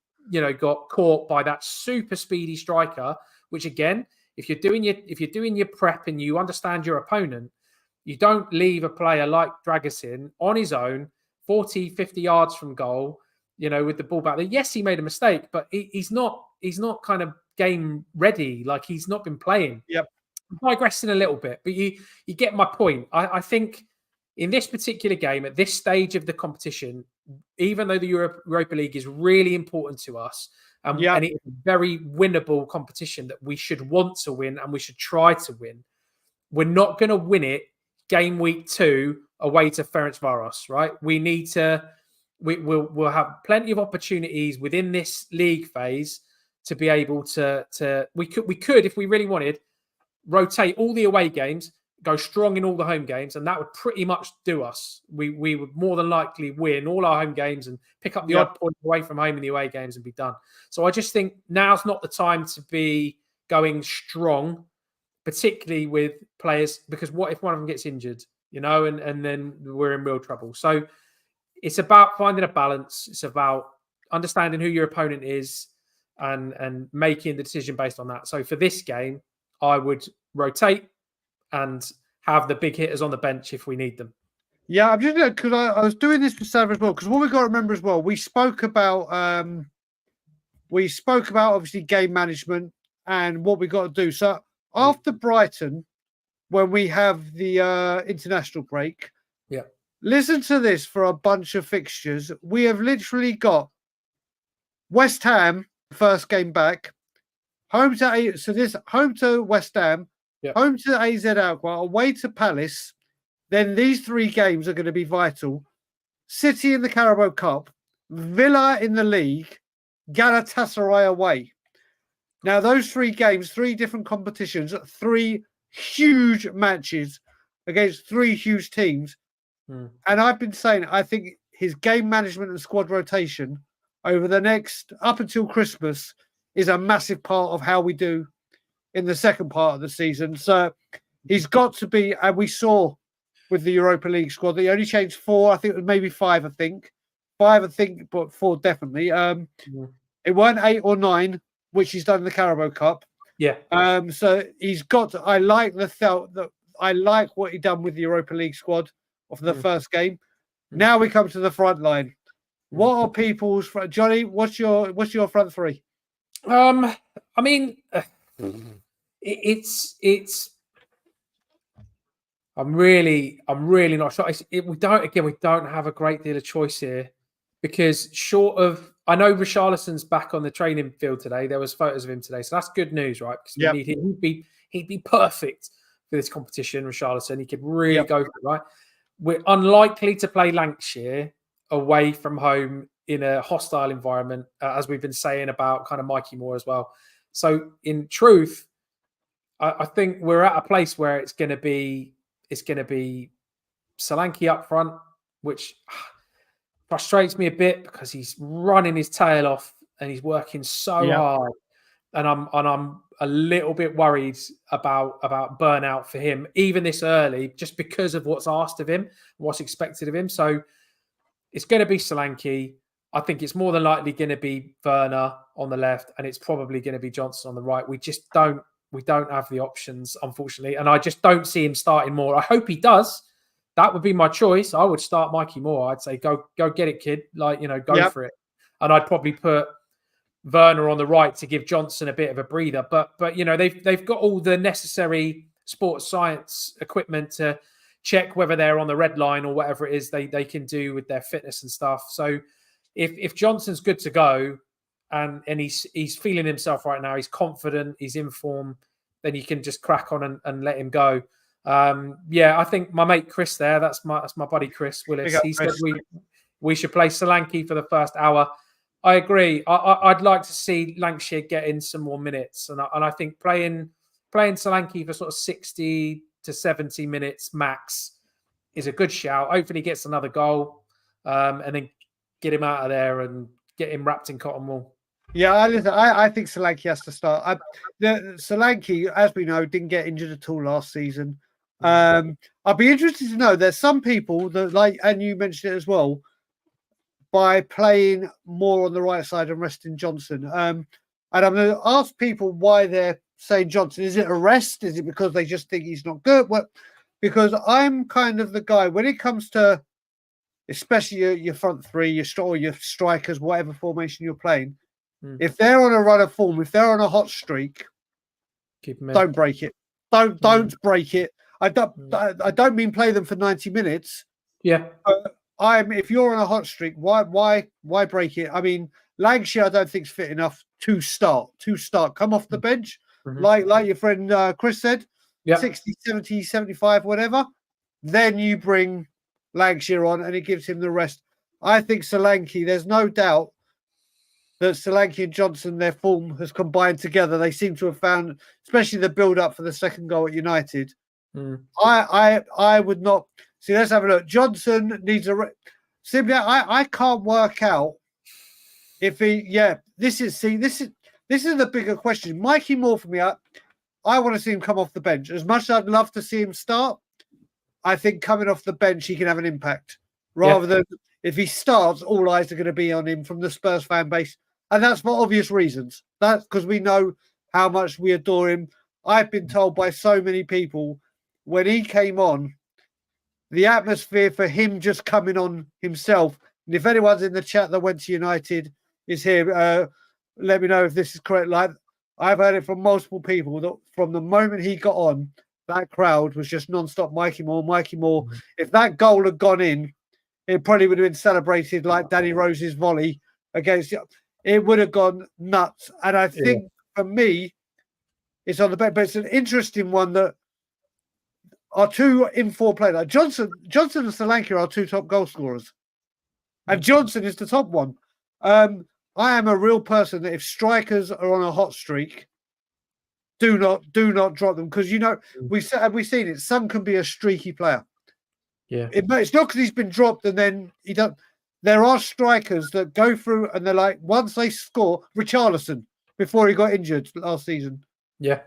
got caught by that super speedy striker, which again, if you're doing your prep and you understand your opponent, you don't leave a player like Dragusin on his own, 40, 50 yards from goal, with the ball back there. Yes, he made a mistake, but he's not kind of game ready. Like he's not been playing. I'm digressing a little bit, but you get my point. I think in this particular game, at this stage of the competition, even though the Europa League is really important to us, and it's a very winnable competition that we should want to win and we should try to win, we're not going to win it game week 2 away to Ferencvaros, right? We need to. We'll have plenty of opportunities within this league phase to be able to. We could if we really wanted, rotate all the away games, go strong in all the home games, and that would pretty much do us. We would more than likely win all our home games and pick up the odd point away from home in the away games and be done. So I just think now's not the time to be going strong, particularly with players, because what if one of them gets injured, and then we're in real trouble. So it's about finding a balance. It's about understanding who your opponent is and making the decision based on that. So for this game, I would rotate and have the big hitters on the bench if we need them. Yeah, I'm just because I was doing this for Sav as well. Because what we got to remember as well, we spoke about obviously game management and what we got to do. So after Brighton, when we have the international break, listen to this for a bunch of fixtures. We have literally got West Ham first game back, home to West Ham. Home to AZ Alkmaar, away to Palace. Then these 3 games are going to be vital. City in the Carabao Cup, Villa in the league, Galatasaray away. Now, those 3 games, 3 different competitions, 3 huge matches against 3 huge teams. And I've been saying, I think his game management and squad rotation over the next, up until Christmas, is a massive part of how we do in the second part of the season. So he's got to be, and we saw with the Europa League squad, they only changed 4, I think it was maybe 5, I think. 5, I think, but 4 definitely. It weren't 8 or 9, which he's done in the Carabao Cup. So he's got to, I like what he done with the Europa League squad of the first game. Now we come to the front line. What are people's Jonny, what's your front 3? I mean, it's. I'm really not sure. We don't have a great deal of choice here because short of, I know Richarlison's back on the training field today. There was photos of him today, so that's good news, right? Because we need him. He'd be perfect for this competition. Richarlison, he could really go for it, right? We're unlikely to play Lancashire, away from home in a hostile environment, as we've been saying about kind of Mikey Moore as well. So in truth, I think we're at a place where it's going to be Solanke up front, which frustrates me a bit because he's running his tail off and he's working so hard, and I'm a little bit worried about burnout for him even this early, just because of what's asked of him, what's expected of him. So it's going to be Solanke. I think it's more than likely going to be Werner on the left, and it's probably going to be Johnson on the right. We don't have the options, unfortunately, and I just don't see him starting more. I hope he does. That would be my choice. I would start Mikey Moore. I'd say go get it, kid. Go for it. And I'd probably put Werner on the right to give Johnson a bit of a breather. But they've got all the necessary sports science equipment to check whether they're on the red line or whatever it is they can do with their fitness and stuff. So if Johnson's good to go and he's feeling himself right now, he's confident, he's in form, then you can just crack on and let him go. I think my mate Chris there, that's my buddy Chris Willis. He said we should play Solanke for the first hour. I agree. I'd like to see Lancashire get in some more minutes, and I think playing Solanke for sort of 60 to 70 minutes max is a good shout. Hopefully, he gets another goal, and then get him out of there and get him wrapped in cotton wool. Yeah, I think Solanke has to start. Solanke, as we know, didn't get injured at all last season. I'd be interested to know. There's some people that and you mentioned it as well, by playing more on the right side and resting Johnson. And I'm going to ask people why they're saying Johnson. Is it a rest? Is it because they just think he's not good? Well, because I'm kind of the guy when it comes to, especially your front three, your strikers, whatever formation you're playing. If they're on a run of form, if they're on a hot streak, don't break it. Don't break it. I don't mean play them for 90 minutes. Yeah. If you're on a hot streak, why break it? I mean, Lancashire I don't think is fit enough to start. Come off the bench, like your friend Chris said, 60, 70, 75, whatever. Then you bring Lancashire on and it gives him the rest. I think Solanke, there's no doubt that Solanke and Johnson, their form has combined together. They seem to have found, especially the build-up for the second goal at United. I would not see. Let's have a look. Johnson needs simply. I can't work out if he. Yeah, this is the bigger question. Mikey Moore for me. I want to see him come off the bench. As much as I'd love to see him start, I think coming off the bench he can have an impact rather than if he starts. All eyes are going to be on him from the Spurs fan base. And that's for obvious reasons. That's because we know how much we adore him. I've been told by so many people when he came on, the atmosphere for him just coming on himself. And if anyone's in the chat that went to United is here, let me know if this is correct. Like I've heard it from multiple people that from the moment he got on, that crowd was just non-stop Mikey Moore, Mikey Moore. If that goal had gone in, it probably would have been celebrated like Danny Rose's volley against. It would have gone nuts. And I think for me, it's on the back, but it's an interesting one that our two in-form players. Like Johnson and Solanke are our two top goal scorers. And Johnson is the top one. I am a real person that if strikers are on a hot streak, do not drop them. Because, we've seen it. Some can be a streaky player. Yeah. It's not because he's been dropped and then he don't. There are strikers that go through and they're like, once they score, Richarlison, before he got injured last season. Yeah.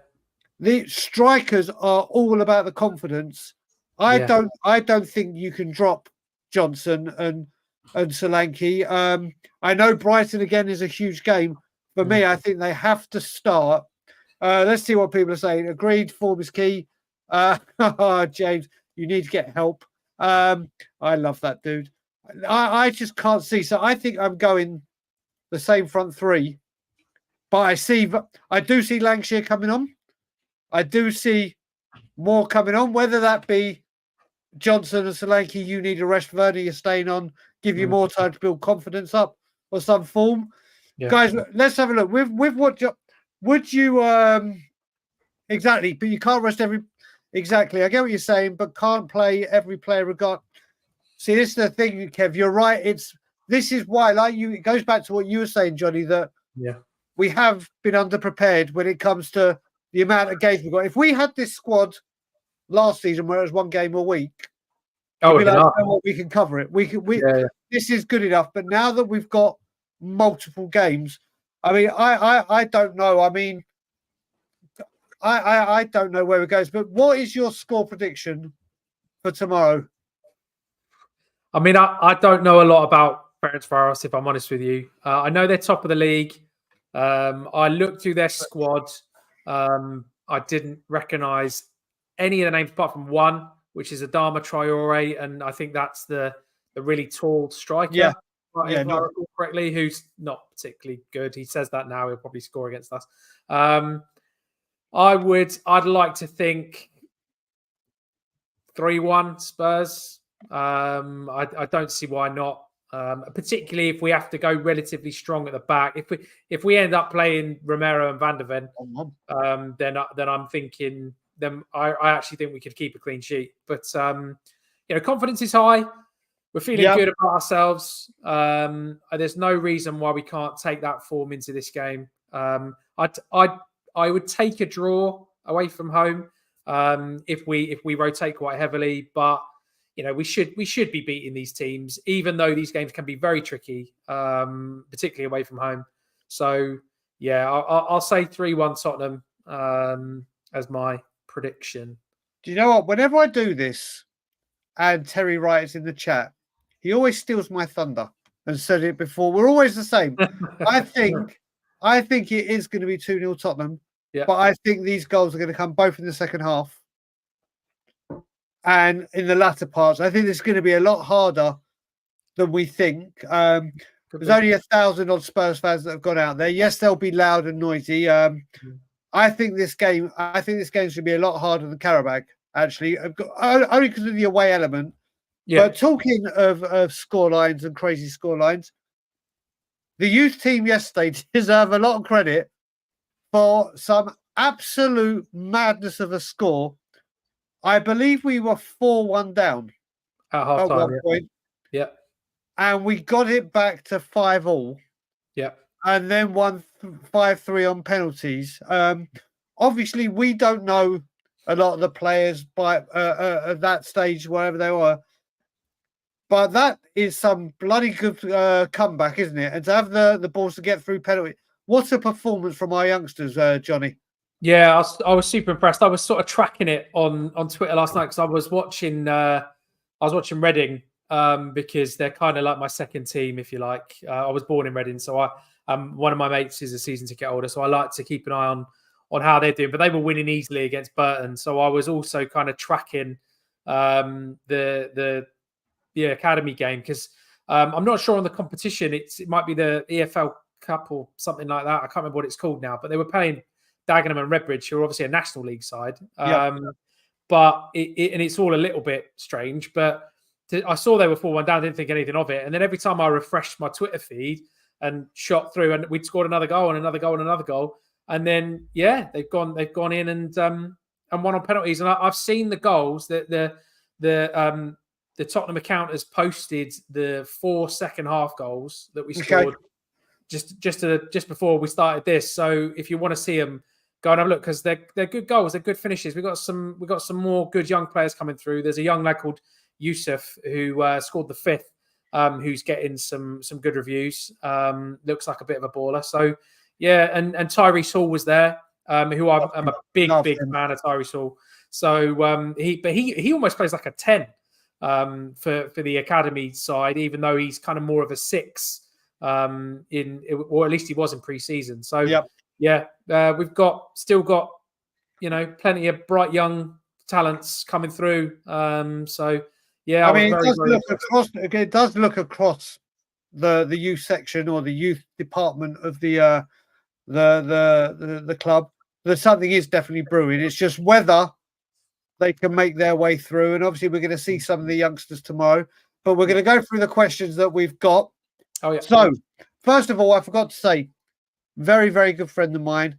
The strikers are all about the confidence. I don't think you can drop Johnson and Solanke. I know Brighton again is a huge game. For me, I think they have to start. Let's see what people are saying. Agreed, form is key. James, you need to get help. I love that dude. I just can't see. So I think I'm going the same front three. But I do see Lancashire coming on. I do see more coming on, whether that be Johnson and Solanke, you need a rest, Werner, you're staying on, give you more time to build confidence up or some form. Yeah. Guys, let's have a look. With what would you exactly, but you can't rest exactly. I get what you're saying, but can't play every player regard. See, this is the thing, Kev. You're right. This is why, like you, it goes back to what you were saying, Jonny, that we have been underprepared when it comes to the amount of games we've got. If we had this squad last season where it was one game a week, you'd be like, you know what, we can cover it. This is good enough. But now that we've got multiple games, I mean, I don't know. I mean, I don't know where it goes. But what is your score prediction for tomorrow? I mean, I don't know a lot about Ferencváros, if I'm honest with you. I know they're top of the league. I looked through their squad. I didn't recognise any of the names apart from one, which is Adama Traore, and I think that's the really tall striker. Yeah. If I recall correctly, who's not particularly good. He says that now, he'll probably score against us. I'd like to think 3-1 Spurs. I don't see why not. Particularly if we have to go relatively strong at the back. If we end up playing Romero and Van der Ven, then I'm thinking I actually think we could keep a clean sheet. But confidence is high. We're feeling good about ourselves. There's no reason why we can't take that form into this game. I would take a draw away from home if we rotate quite heavily, but we should be beating these teams, even though these games can be very tricky, particularly away from home. So I'll say 3-1 Tottenham as my prediction. Do you know what? Whenever I do this, and Terry writes in the chat, he always steals my thunder and said it before. We're always the same. I think it is going to be 2-0 Tottenham, but I think these goals are going to come both in the second half and in the latter parts. I think it's going to be a lot harder than we think. There's only 1,000 odd Spurs fans that have gone out there. Yes, they'll be loud and noisy. I think this game should be a lot harder than Carragher, actually, only because of the away element. But talking of score lines and crazy score lines, the youth team yesterday deserve a lot of credit for some absolute madness of a score. I believe we were 4-1 down at half time. One point. Yeah. And we got it back to 5-5. Yeah. And then won 5-3 on penalties. Obviously, we don't know a lot of the players by at that stage, wherever they were. But that is some bloody good comeback, isn't it? And to have the balls to get through penalty. What a performance from our youngsters, Jonny. Yeah, I was super impressed. I was sort of tracking it on Twitter last night because I was watching Reading because they're kind of like my second team, if you like. I was born in Reading, so one of my mates is a season ticket holder, so I like to keep an eye on how they're doing. But they were winning easily against Burton, so I was also kind of tracking the academy game because I'm not sure on the competition. It might be the EFL Cup or something like that. I can't remember what it's called now, but they were playing Dagenham and Redbridge, who are obviously a National League side. But it's all a little bit strange. But I saw they were 4-1 down, didn't think anything of it. And then every time I refreshed my Twitter feed and shot through, and we'd scored another goal and another goal and another goal. And then they've gone in and won on penalties. And I've seen the goals that the Tottenham account has posted the 4 second half goals that we scored just before we started this. So if you want to see them, go and have a look because they're good goals, they're good finishes. We got some more good young players coming through. There's a young lad called Yusuf who scored the 5th, who's getting some good reviews. Looks like a bit of a baller. So and Tyrese Hall was there, who I'm a big fan of Tyrese Hall. So he almost plays like a 10 for the academy side, even though he's kind of more of a 6 or at least he was in pre-season. So we've still got plenty of bright young talents coming through. I mean, it does look across the youth section or the youth department of the club that something is definitely brewing. It's just whether they can make their way through. And obviously, we're going to see some of the youngsters tomorrow. But we're going to go through the questions that we've got. Oh yeah. So, first of all, I forgot to say, very, very good friend of mine,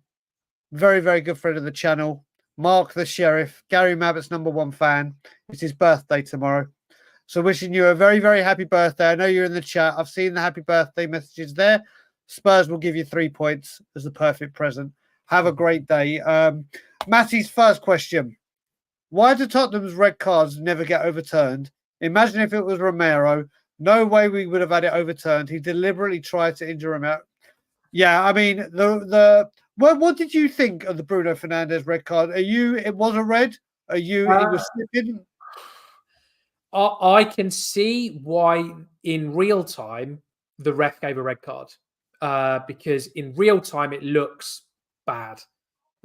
very, very good friend of the channel, Mark the Sheriff, Gary Mabbott's #1 fan. It's his birthday tomorrow. So wishing you a very, very happy birthday. I know you're in the chat. I've seen the happy birthday messages there. Spurs will give you 3 points as the perfect present. Have a great day. Matty's first question. Why do Tottenham's red cards never get overturned? Imagine if it was Romero. No way we would have had it overturned. He deliberately tried to injure him out. Yeah, I mean, what did you think of the Bruno Fernandes red card? It was a red? He was slipping? I can see why in real time the ref gave a red card because in real time it looks bad.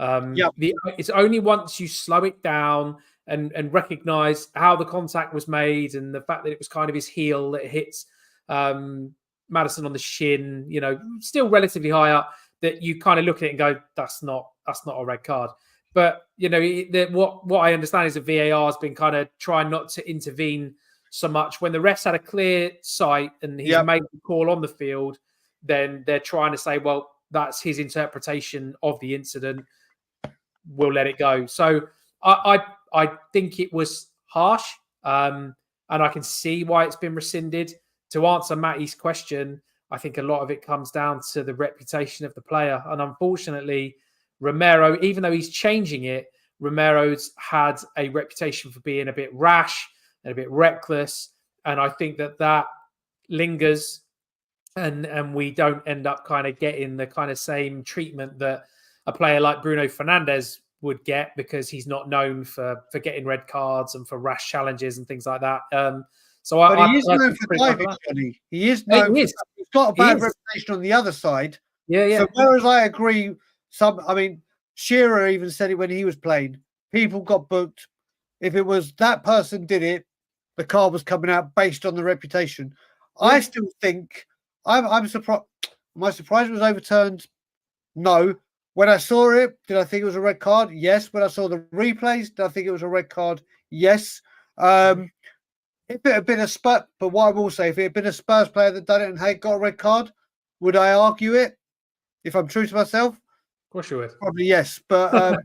It's only once you slow it down and recognize how the contact was made and the fact that it was kind of his heel that hits Maddison on the shin, still relatively high up, that you kind of look at it and go, that's not a red card. But what I understand is that VAR has been kind of trying not to intervene so much. When the refs had a clear sight and he's made the call on the field, then they're trying to say, well, that's his interpretation of the incident. We'll let it go. So I think it was harsh, and I can see why it's been rescinded. To answer Matty's question, I think a lot of it comes down to the reputation of the player, and unfortunately, Romero, even though he's changing it, Romero's had a reputation for being a bit rash and a bit reckless. And I think that lingers and we don't end up kind of getting the kind of same treatment that a player like Bruno Fernandes would get because he's not known for getting red cards and for rash challenges and things like that. But he is known for diving, Jonny. He is known for, he's got a bad reputation on the other side. Yeah. So whereas I agree, Shearer even said it when he was playing. People got booked. If it was that person did it, the card was coming out based on the reputation. Yeah. I still think I'm surprised. Am I surprised it was overturned? No. When I saw it, did I think it was a red card? Yes. When I saw the replays, did I think it was a red card? Yes. If it had been a Spurs, but what I will say, if it had been a Spurs player that done it and had got a red card, would I argue it? If I'm true to myself, of course you would. Probably yes, but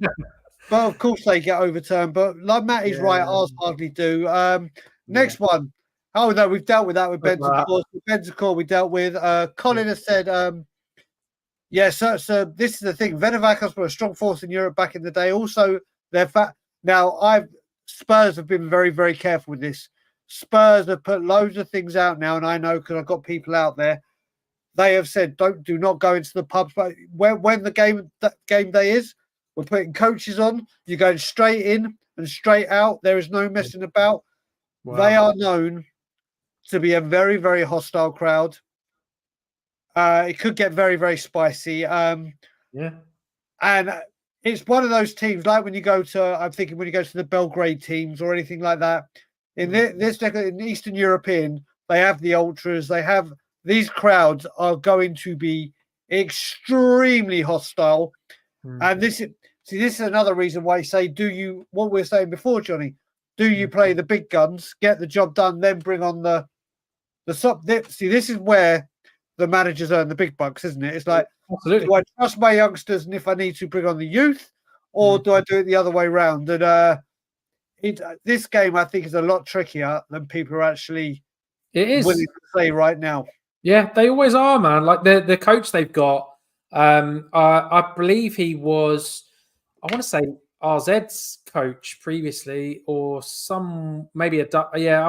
but of course they get overturned. But like Matty's right, ours hardly do. Next one. Oh no, we've dealt with that with Bentancur. Bentancur we dealt with. Colin has said, so this is the thing. Venevacos were a strong force in Europe back in the day. Also, Spurs have been very, very careful with this. Spurs have put loads of things out now, and I know because I've got people out there. They have said, do not go into the pubs. But when the game day is, we're putting coaches on. You're going straight in and straight out. There is no messing about. Wow. They are known to be a very, very hostile crowd. It could get very, very spicy. And it's one of those teams, like when you go to the Belgrade teams or anything like that. In Eastern European, they have the ultras. They have these crowds are going to be extremely hostile. And this is another reason why you say, what we were saying before, Jonny, do you play the big guns, get the job done, then bring on the sub? See, this is where the managers earn the big bucks, isn't it? It's like, absolutely. Do I trust my youngsters, and if I need to bring on the youth, or do I do it the other way around? And this game, I think, is a lot trickier than people are actually willing to say right now. Yeah, they always are, man. Like the coach they've got, I believe he was, I want to say RZ's coach previously, or I'm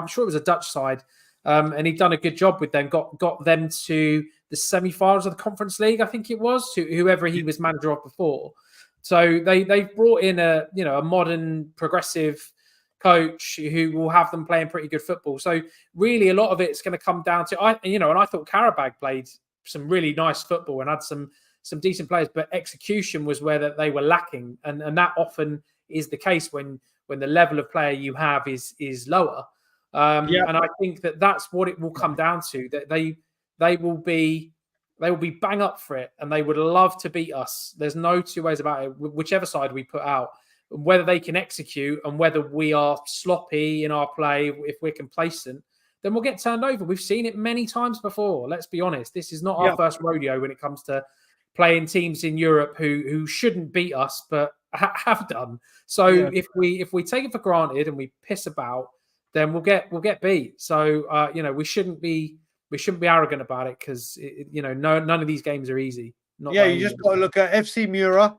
sure it was a Dutch side. And he'd done a good job with them, got them to the semi-finals of the Conference League, I think it was, whoever he was manager of before. So they've brought in a modern, progressive coach who will have them playing pretty good football. So really a lot of it's going to come down to, and I thought Carragher played some really nice football and had some decent players, but execution was where they were lacking. And that often is the case when the level of player you have is lower. And I think that's what it will come down to, that they will be bang up for it and they would love to beat us. There's no two ways about it, whichever side we put out. Whether they can execute and whether we are sloppy in our play, if we're complacent, then we'll get turned over. We've seen it many times before. Let's be honest. This is not our first rodeo when it comes to playing teams in Europe who shouldn't beat us, but have done. So if we take it for granted and we piss about, then we'll get beat. So we shouldn't be arrogant about it, because none of these games are easy. You just got to look at FC Mura,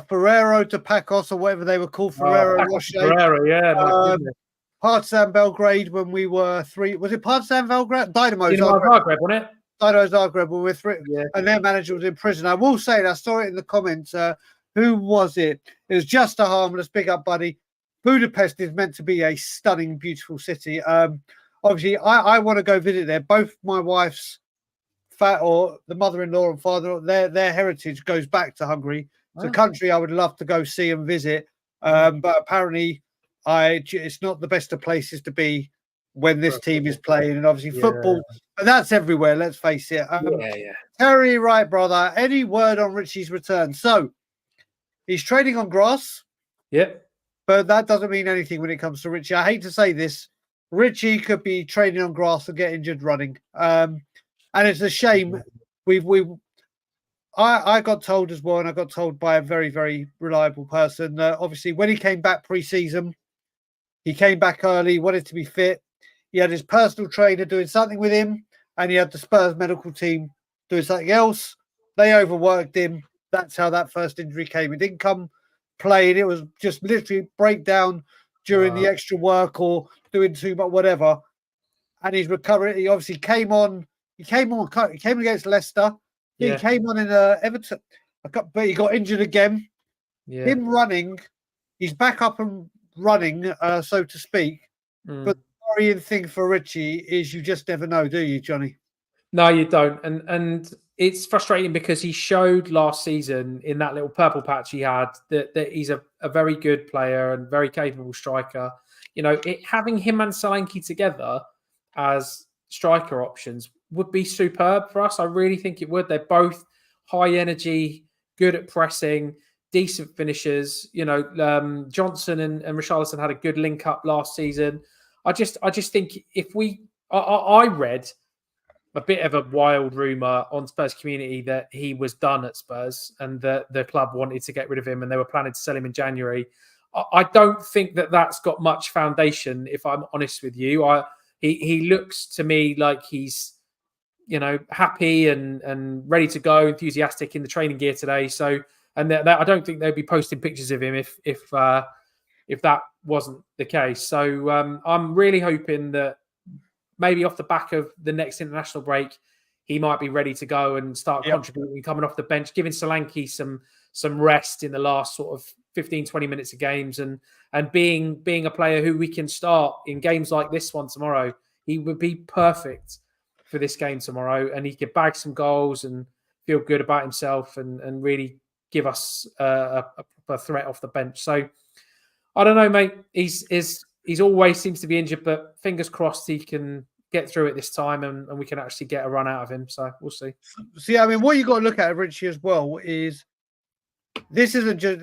Ferrero de Pacos, or whatever they were called, Ferrero Rocher. Ferrero, yeah, my goodness. Partizan Belgrade when we were 3. Was it Partizan Belgrade? Dynamo Zagreb, wasn't it? Dynamo Zagreb when we were 3. Yeah. And their manager was in prison. I will say, and I saw it in the comments, who was it? It was just a harmless. Big up, buddy. Budapest is meant to be a stunning, beautiful city. Obviously, I want to go visit there. Both my wife's or the mother-in-law and father, their heritage goes back to Hungary. It's a country I would love to go see and visit. But apparently, it's not the best of places to be when this team is playing, and obviously football, and that's everywhere. Let's face it. Terry, right, brother. Any word on Richie's return? So he's training on grass. Yep. But that doesn't mean anything when it comes to Richie. I hate to say this. Richie could be training on grass and get injured running. And it's a shame. I got told as well, and I got told by a very, very reliable person, that obviously when he came back pre-season, he came back early, wanted to be fit. He had his personal trainer doing something with him, and he had the Spurs medical team doing something else. They overworked him. That's how that first injury came. It didn't come playing. It was just literally breakdown during the extra work or doing too much, whatever. And he's recovering. He obviously came on. He came against Leicester. He came on in Everton, but he got injured again. Yeah. Him running, he's back up and running, so to speak. But the worrying thing for Richie is you just never know, do you, Johnny? No, you don't. And it's frustrating, because he showed last season in that little purple patch he had that he's a very good player and very capable striker. Having him and Solanke together as striker options would be superb for us. I really think it would. They're both high energy, good at pressing, decent finishers. Johnson and Richarlison had a good link up last season. I just think I read a bit of a wild rumor on Spurs community that he was done at Spurs and that the club wanted to get rid of him and they were planning to sell him in January. I don't think that's got much foundation, if I'm honest with you. He looks to me like he's happy and ready to go, enthusiastic in the training gear today. So, and I don't think they'd be posting pictures of him if that wasn't the case. So I'm really hoping that maybe off the back of the next international break, he might be ready to go and start contributing, coming off the bench, giving Solanke some rest in the last sort of 15, 20 minutes of games, and being a player who we can start in games like this one tomorrow. He would be perfect for this game tomorrow, and he could bag some goals and feel good about himself and really give us a threat off the bench. So I don't know, mate. He's always seems to be injured, but fingers crossed he can get through it this time and we can actually get a run out of him. So we'll see. See, I mean, what you got to look at, Richie, as well, is this isn't just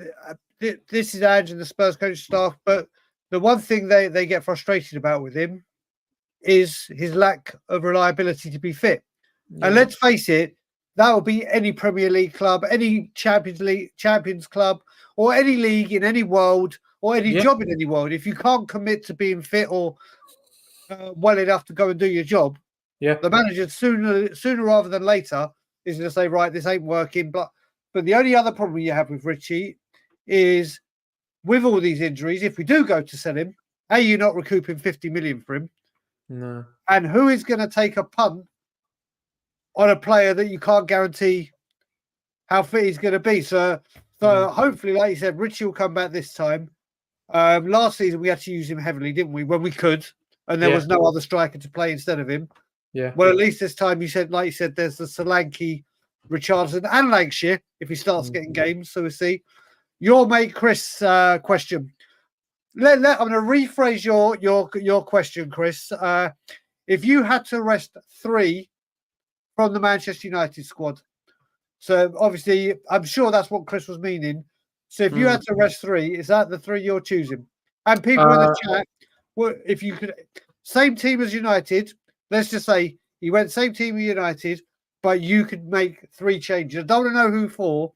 this is Ange and the Spurs coaching staff, but the one thing they get frustrated about with him is his lack of reliability to be fit. Yeah. And let's face it, that will be any Premier League club, any Champions club, or any league in any world, or any job in any world. If you can't commit to being fit or well enough to go and do your job, the manager sooner rather than later is going to say, right, this ain't working. But the only other problem you have with Richie is with all these injuries, if we do go to sell him, you're not recouping 50 million for him. No. And who is going to take a punt on a player that you can't guarantee how fit he's going to be? So hopefully, like you said, Richie will come back this time. Last season, we had to use him heavily, didn't we? When we could, and there was no other striker to play instead of him. Yeah. Well, at least this time, like you said, there's the Solanke, Richarlison, and Lancashire if he starts getting games. So we'll see. Your mate Chris question. I'm going to rephrase your question, Chris. If you had to rest 3 from the Manchester United squad, so obviously I'm sure that's what Chris was meaning. So if you had to rest 3, is that the 3 you're choosing? And people in the chat, well, if you could, same team as United. Let's just say he went same team as United, but you could make 3 changes. I don't want to know who for.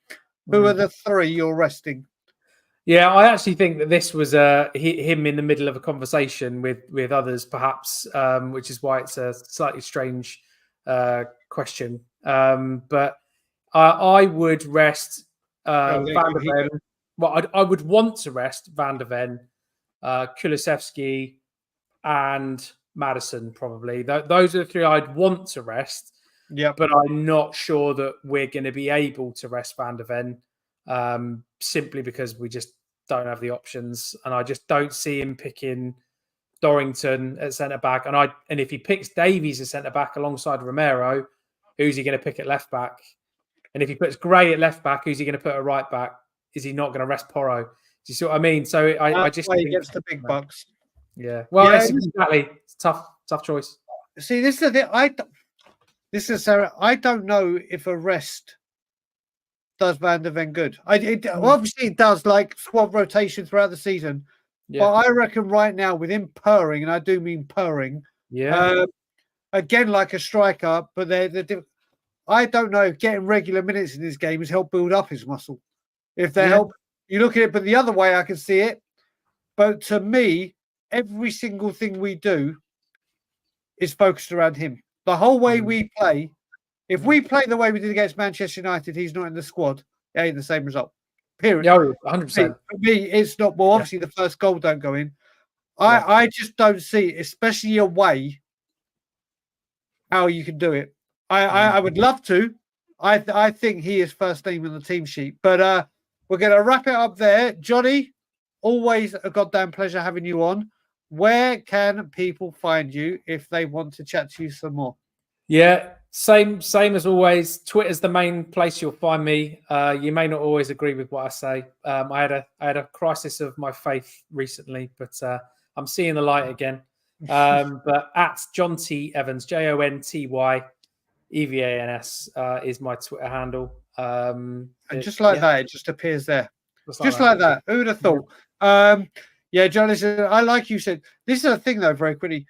Who are the 3 you're resting? Yeah, I actually think that this was him in the middle of a conversation with others, perhaps, which is why it's a slightly strange question. But I would rest Van der Ven. Well, I would want to rest Van der Ven, Kulusevski, and Madison, probably. Those are the three I'd want to rest. Yeah, but I'm not sure that we're going to be able to rest Van der Ven simply because we just don't have the options, and I just don't see him picking Dorrington at centre back. And if he picks Davies as centre back alongside Romero, who's he going to pick at left back? And if he puts Gray at left back, who's he going to put at right back? Is he not going to rest Porro? Do you see what I mean? So I just why think he gets the big bucks. Yeah, well, Yeah, exactly. It's tough choice. See, this is the thing. This is Sarah. I don't know if a rest does Van der Ven good. Obviously it does, like squad rotation throughout the season. Yeah. But I reckon right now with him purring, and I do mean purring. Yeah. Again, like a striker, but I don't know if getting regular minutes in this game has helped build up his muscle. If they help, you look at it, but the other way I can see it. But to me, every single thing we do is focused around him. The whole way we play, if we play the way we did against Manchester United, he's not in the squad. It ain't the same result. Period. Yeah, 100%. For me, it's not. Well, obviously, the first goal don't go in. I just don't see, especially away, how you can do it. I would love to. I think he is first name on the team sheet. But we're going to wrap it up there. Jonny, always a goddamn pleasure having you on. Where can people find you if they want to chat to you some more? Yeah, same as always. Twitter's the main place you'll find me. You may not always agree with what I say. I had a crisis of my faith recently, but I'm seeing the light again. But at John T Evans, JONTY EVANS is my Twitter handle. And just like that, it just appears there. Just like that. Who would have thought? Yeah, John, listen, I like you said. This is a thing, though, very quickly.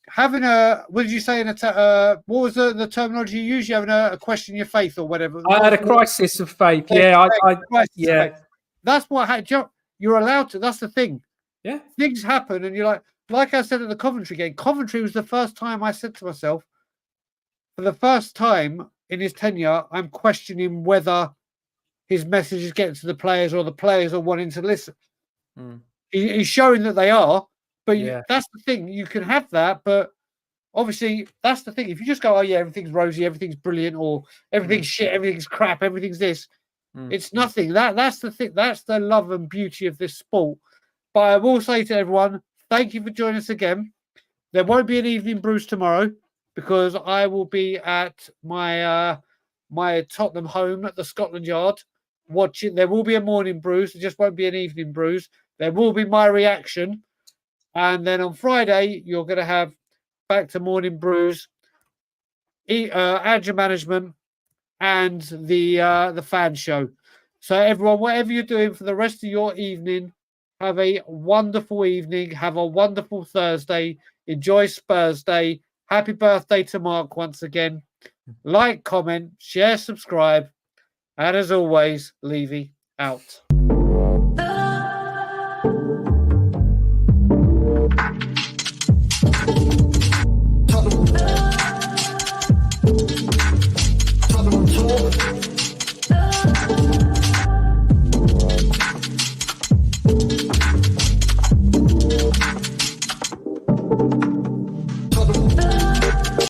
Having what did you say what was the terminology you used? You having a question in your faith or whatever? I had a crisis of faith. Yeah, yeah. That's what you're allowed to. That's the thing. Yeah, things happen, and you're like I said at the Coventry game. Coventry was the first time I said to myself, for the first time in his tenure, I'm questioning whether his message is getting to the players or the players are wanting to listen. He's showing that they are, but that's the thing. You can have that, but obviously that's the thing. If you just go, oh yeah, everything's rosy, everything's brilliant, or everything's shit, everything's crap, everything's this, it's nothing. That's the thing. That's the love and beauty of this sport. But I will say to everyone, thank you for joining us again. There won't be an evening brews tomorrow because I will be at my my Tottenham home at the Scotland Yard watching. There will be a morning brews. It just won't be an evening brews. There will be my reaction. And then on Friday, you're going to have back to morning brews, Adja Management, and the fan show. So everyone, whatever you're doing for the rest of your evening, have a wonderful evening. Have a wonderful Thursday. Enjoy Spurs Day. Happy birthday to Mark once again. Like, comment, share, subscribe. And as always, Levy out.